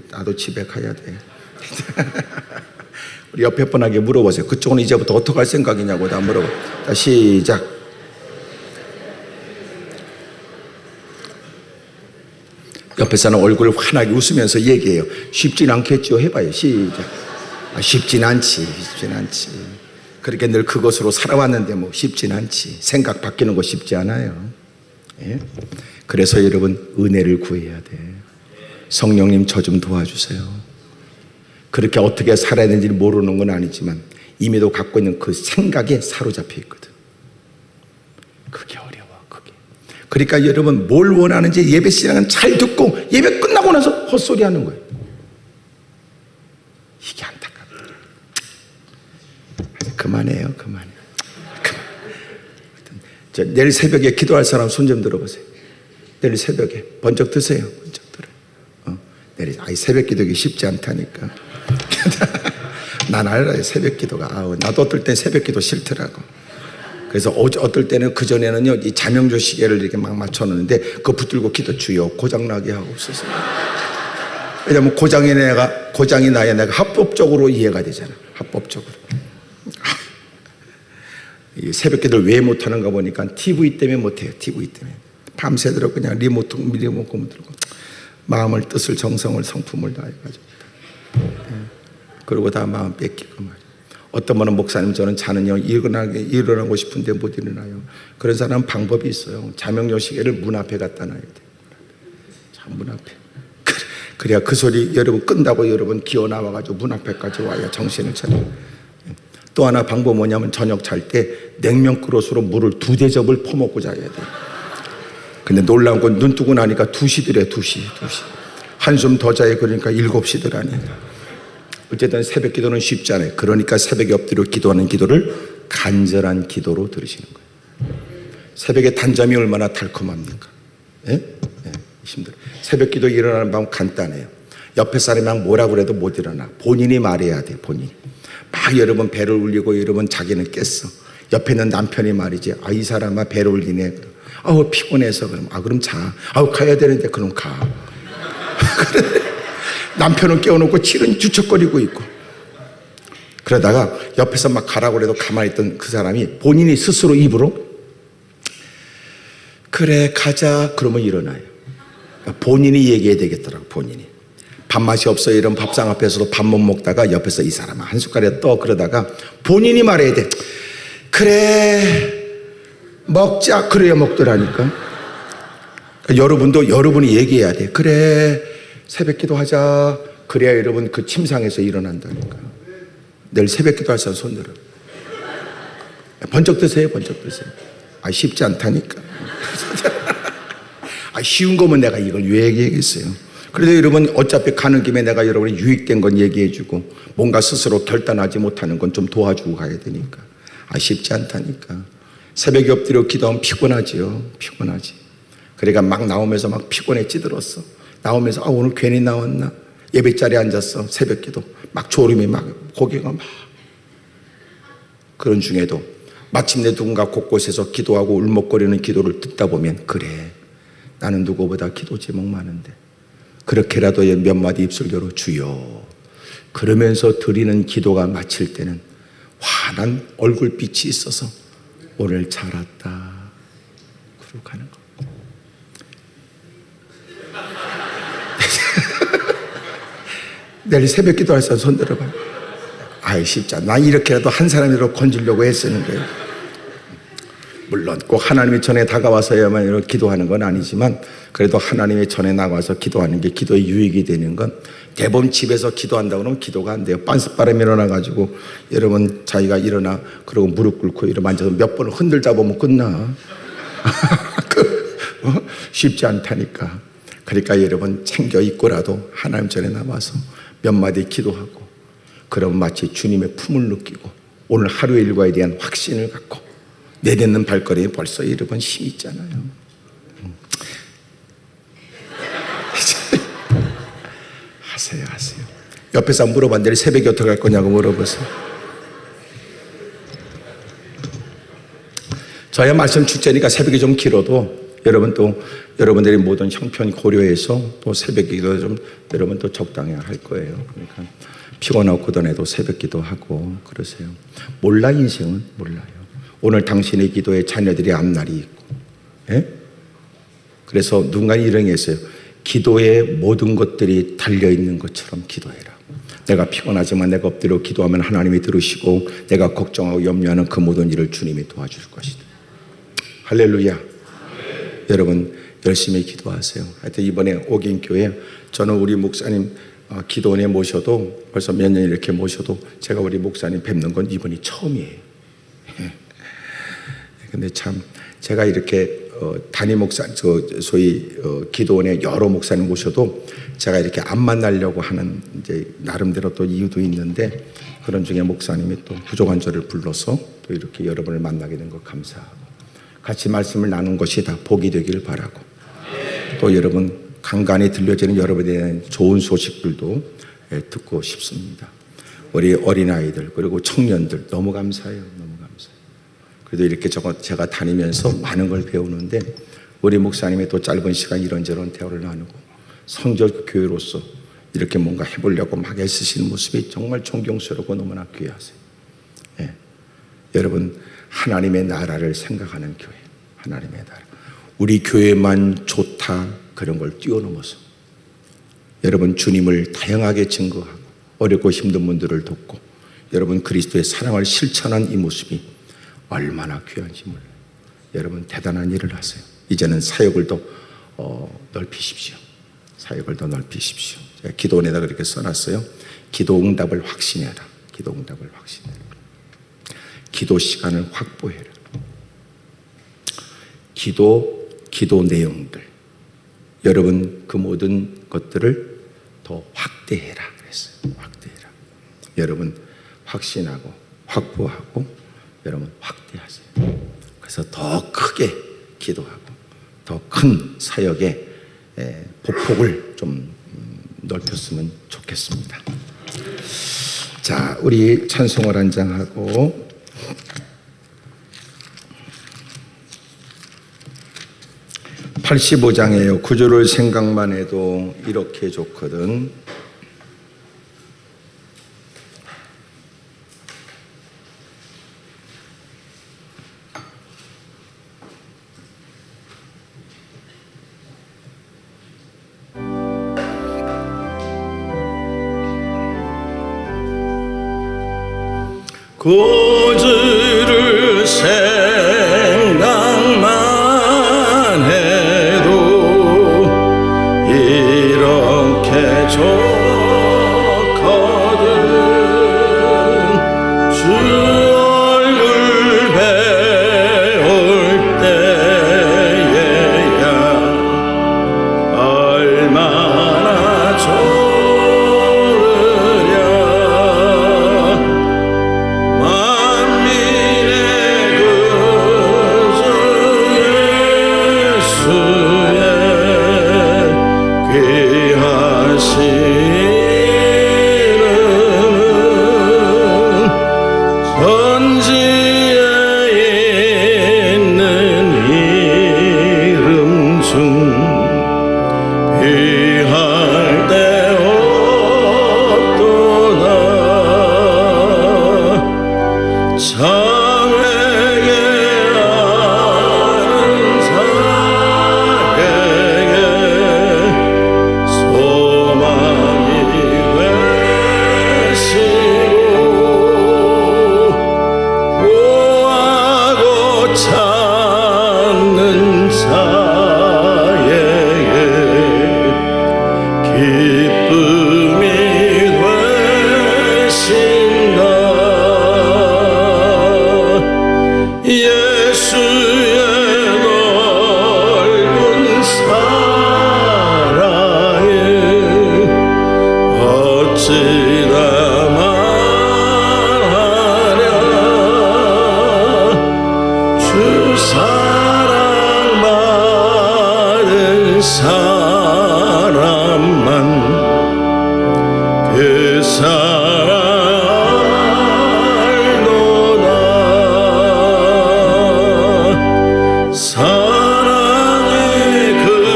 나도 집에 가야 돼. 우리 옆에 분에게 물어보세요. 그쪽은 이제부터 어떻게 할 생각이냐고 다 물어봐. 자, 시작. 옆에 사람 얼굴 환하게 웃으면서 얘기해요. 쉽진 않겠죠. 해봐요. 시작. 쉽진 않지. 그렇게 늘 그것으로 살아왔는데 뭐 쉽진 않지. 생각 바뀌는 거 쉽지 않아요. 예? 그래서 여러분 은혜를 구해야 돼. 성령님 저 좀 도와주세요. 그렇게 어떻게 살아야 되는지 모르는 건 아니지만 이미도 갖고 있는 그 생각에 사로잡혀 있거든. 그게 어려워. 그게. 그러니까 여러분 뭘 원하는지 예배 시간은 잘 듣고 예배 끝나고 나서 헛소리 하는 거예요. 이게 안타깝다. 그만해요. 그만. 내일 새벽에 기도할 사람 손 좀 들어보세요. 내일 새벽에 번쩍 드세요. 번쩍 들어요. 내일 새벽 기도하기 쉽지 않다니까. 난 알아요. 새벽 기도가. 나도 어떨 때 새벽 기도 싫더라고. 그래서 어떨 때는 그전에는요, 이 자명조 시계를 이렇게 막 맞춰놓는데 그거 붙들고 기도 주여 고장나게 하고 없어서. 왜냐면 고장이 나야 내가 합법적으로 이해가 되잖아. 합법적으로. 이 새벽 기도를 왜 못하는가 보니까 TV 때문에 못해요. TV 때문에. 밤새도록 그냥 리모트 들고 마음을, 뜻을, 정성을, 성품을 다해가지고. 그러고 다 마음 뺏기고 말이에요. 어떤 분은 목사님 저는 자는요 일어나고 싶은데 못 일어나요. 그런 사람은 방법이 있어요. 자명조 시계를 문 앞에 갖다 놔야 돼. 문 앞에. 그래야 그 소리 여러분 끈다고 여러분 기어 나와가지고 문 앞에까지 와야 정신을 차려. 또 하나 방법 뭐냐면 저녁 잘 때 냉면 그릇으로 물을 2대접을 퍼먹고 자야 돼. 근데 놀라운 건 눈 뜨고 나니까 2시더래. 2시. 한숨 더 자야 그러니까 7시더라니. 어쨌든 새벽 기도는 쉽지 않아요. 그러니까 새벽에 엎드려 기도하는 기도를 간절한 기도로 들으시는 거예요. 새벽에 단잠이 얼마나 달콤합니까? 예? 예, 힘들어요. 새벽 기도 일어나는 방법 간단해요. 옆에 사람이 뭐라 그래도 못 일어나. 본인이 말해야 돼. 본인이. 막 여러분 배를 울리고 여러분 자기는 깼어. 옆에 있는 남편이 말이지. 이 사람아 배를 울리네. 피곤해서. 그럼 자. 가야 되는데 그럼 가. 남편은 깨워놓고 칠은 주척거리고 있고. 그러다가 옆에서 막 가라고 해도 가만히 있던 그 사람이 본인이 스스로 입으로 그래 가자 그러면 일어나요. 본인이 얘기해야 되겠더라고. 본인이 밥맛이 없어 이런 밥상 앞에서도 밥 못 먹다가 옆에서 이 사람 한 숟갈에 떠 그러다가 본인이 말해야 돼. 그래 먹자. 그래야 먹더라니까. 여러분도 여러분이 얘기해야 돼. 그래 새벽 기도하자. 그래야 여러분 그 침상에서 일어난다니까. 내일 새벽 기도할 사람 손 들어. 번쩍 드세요. 번쩍 드세요. 쉽지 않다니까. 쉬운 거면 내가 이걸 왜 얘기하겠어요. 그래도 여러분 어차피 가는 김에 내가 여러분이 유익된 건 얘기해주고 뭔가 스스로 결단하지 못하는 건 좀 도와주고 가야 되니까. 쉽지 않다니까. 새벽에 엎드려 기도하면 피곤하지요. 피곤하지. 그러니까 막 나오면서 막 피곤해 찌들었어. 나오면서 오늘 괜히 나왔나. 예배 자리에 앉았어. 새벽 기도 막 졸음이 막 고개가 막. 그런 중에도 마침내 누군가 곳곳에서 기도하고 울먹거리는 기도를 듣다 보면 그래 나는 누구보다 기도 제목 많은데 그렇게라도 몇 마디 입술 열어 주여 그러면서 드리는 기도가 마칠 때는 환한 얼굴빛이 있어서 오늘 잘 왔다 그러고 가는 겁니다. 내일 새벽 기도할 사람 손 들어봐요. 쉽지 않아. 난 이렇게라도 한 사람이라도 건지려고 애쓰는 거예요. 물론 꼭 하나님의 전에 다가와서야만 이렇게 기도하는 건 아니지만 그래도 하나님의 전에 나가서 기도하는 게 기도의 유익이 되는 건 대부분 집에서 기도한다고 그러면 기도가 안 돼요. 빤스바람이 일어나가지고 여러분 자기가 일어나 그러고 무릎 꿇고 이러면 앉아서 몇 번을 흔들다 보면 끝나. 쉽지 않다니까. 그러니까 여러분 챙겨 입고라도 하나님 전에 나와서 몇 마디 기도하고 그럼 마치 주님의 품을 느끼고 오늘 하루의 일과에 대한 확신을 갖고 내딛는 발걸음이 벌써 여러분 힘이 있잖아요. 하세요. 옆에서 물어봤는데 새벽에 어떻게 할 거냐고 물어보세요. 저야 말씀 축제니까 새벽이 좀 길어도 여러분 또 여러분들이 모든 형편 고려해서 또 새벽 기도 좀 여러분 또 적당히 할 거예요. 그러니까 피곤하고 고단해도 새벽 기도하고 그러세요. 몰라 인생은 몰라요. 오늘 당신의 기도에 자녀들의 앞날이 있고 예? 그래서 누군가 이런 게 있어요. 기도에 모든 것들이 달려있는 것처럼 기도해라. 내가 피곤하지만 내가 엎드려 기도하면 하나님이 들으시고 내가 걱정하고 염려하는 그 모든 일을 주님이 도와줄 것이다. 할렐루야. 여러분 열심히 기도하세요. 하여튼 이번에 오긴교회 저는 우리 목사님 기도원에 모셔도 벌써 몇 년 이렇게 모셔도 제가 우리 목사님 뵙는 건 이번이 처음이에요. 근데 참 제가 이렇게 단임 목사 소위 기도원에 여러 목사님 모셔도 제가 이렇게 안 만나려고 하는 이제 나름대로 또 이유도 있는데 그런 중에 목사님이 또 부족한 저를 불러서 또 이렇게 여러분을 만나게 된 것 감사하고 같이 말씀을 나눈 것이 다 복이 되기를 바라고 또 여러분 간간히 들려지는 여러분에 대한 좋은 소식들도 듣고 싶습니다. 우리 어린아이들 그리고 청년들 너무 감사해요. 너무 감사해요. 그래도 이렇게 제가 다니면서 많은 걸 배우는데 우리 목사님이 또 짧은 시간 이런저런 대화를 나누고 성적 교회로서 이렇게 뭔가 해보려고 막 애쓰시는 모습이 정말 존경스럽고 너무나 귀하세요. 예. 여러분 하나님의 나라를 생각하는 교회 하나님의 나라 우리 교회만 좋다 그런 걸 뛰어넘어서 여러분 주님을 다양하게 증거하고 어렵고 힘든 분들을 돕고 여러분 그리스도의 사랑을 실천한 이 모습이 얼마나 귀한지 몰라요. 여러분 대단한 일을 하세요. 이제는 사역을 더 넓히십시오. 사역을 더 넓히십시오. 제가 기도원에다 그렇게 써놨어요. 기도 응답을 확신해라. 기도 응답을 확신해라. 기도 시간을 확보해라. 기도 내용들, 여러분 그 모든 것들을 더 확대해라 그랬어요. 확대해라. 여러분 확신하고 확보하고 여러분 확대하세요. 그래서 더 크게 기도하고 더 큰 사역의 보폭을 좀 넓혔으면 좋겠습니다. 자, 우리 찬송을 한 장 하고 85장이에요. 구절을 생각만 해도 이렇게 좋거든. 구절을 생각만 해도 이렇게 좋거든. 주 얼굴 배울 때에야 얼마나 좋으랴. 만민의 구주 예수의 귀하신 이름은 천지에 있는 이름 중 귀할 데 없도다. 자에게 아는 자에게 소망이 되시고 구하고 찾는 자에게 기쁨이 되신다. 예수의 넓은 사랑에 어찌다 말하랴. 주 사랑받은 사람만 그 사랑 알노라. 사랑의 구주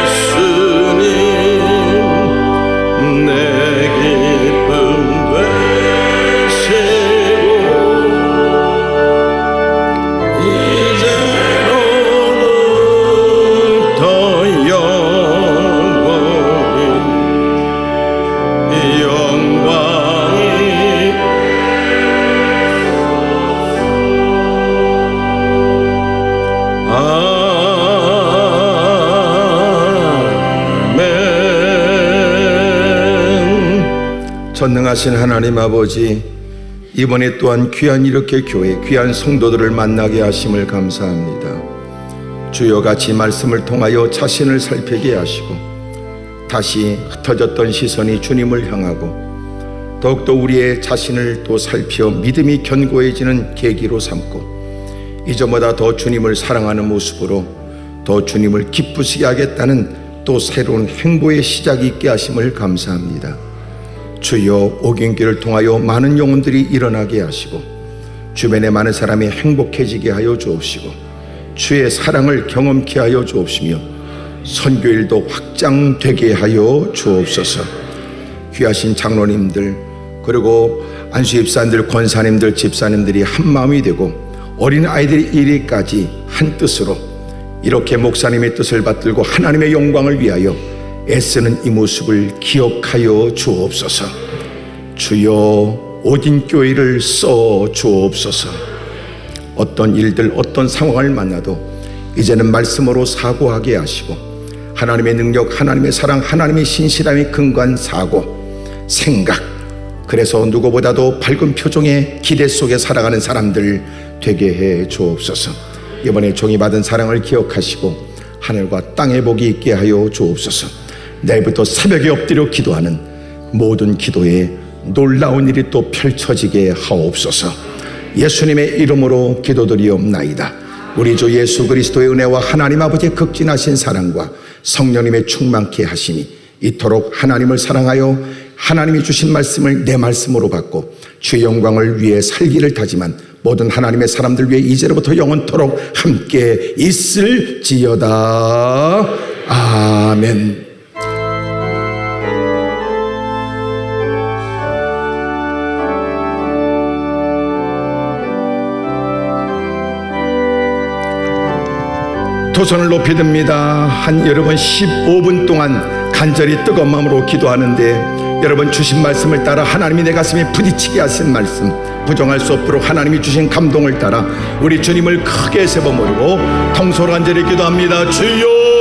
예수님 내 기쁨 되시고 이제로부터 영광이 아멘. 전능하신 하나님 아버지, 이번에 또한 귀한 이렇게 교회, 귀한 성도들을 만나게 하심을 감사합니다. 주여 같이 말씀을 통하여 자신을 살피게 하시고 다시 흩어졌던 시선이 주님을 향하고 더욱더 우리의 자신을 또 살피어 믿음이 견고해지는 계기로 삼고 이전보다 더 주님을 사랑하는 모습으로 더 주님을 기쁘시게 하겠다는 또 새로운 행보의 시작이 있게 하심을 감사합니다. 주여 오경기를 통하여 많은 영혼들이 일어나게 하시고 주변에 많은 사람이 행복해지게 하여 주옵시고 주의 사랑을 경험케 하여 주옵시며 선교일도 확장되게 하여 주옵소서. 귀하신 장로님들 그리고 안수집사님들, 권사님들, 집사님들이 한 마음이 되고 어린 아이들이 이리까지 한 뜻으로 이렇게 목사님의 뜻을 받들고 하나님의 영광을 위하여 애쓰는 이 모습을 기억하여 주옵소서. 주여 오딘교회를 써 주옵소서. 어떤 일들 어떤 상황을 만나도 이제는 말씀으로 사고하게 하시고 하나님의 능력, 하나님의 사랑, 하나님의 신실함이 근거한 사고, 생각, 그래서 누구보다도 밝은 표정의 기대 속에 살아가는 사람들 되게 해 주옵소서. 이번에 종이 받은 사랑을 기억하시고 하늘과 땅의 복이 있게 하여 주옵소서. 내일부터 새벽에 엎드려 기도하는 모든 기도에 놀라운 일이 또 펼쳐지게 하옵소서. 예수님의 이름으로 기도드리옵나이다. 우리 주 예수 그리스도의 은혜와 하나님 아버지의 극진하신 사랑과 성령님의 충만케 하심이 이토록 하나님을 사랑하여 하나님이 주신 말씀을 내 말씀으로 받고 주의 영광을 위해 살기를 다짐한 모든 하나님의 사람들 위해 이제로부터 영원토록 함께 있을지어다. 아멘. 두 손을 높이 듭니다. 여러분 15분 동안 간절히 뜨거운 마음으로 기도하는데 여러분 주신 말씀을 따라 하나님이 내 가슴에 부딪히게 하신 말씀, 부정할 수 없도록 하나님이 주신 감동을 따라 우리 주님을 크게 세번 모르고 통솔 간절히 기도합니다. 주여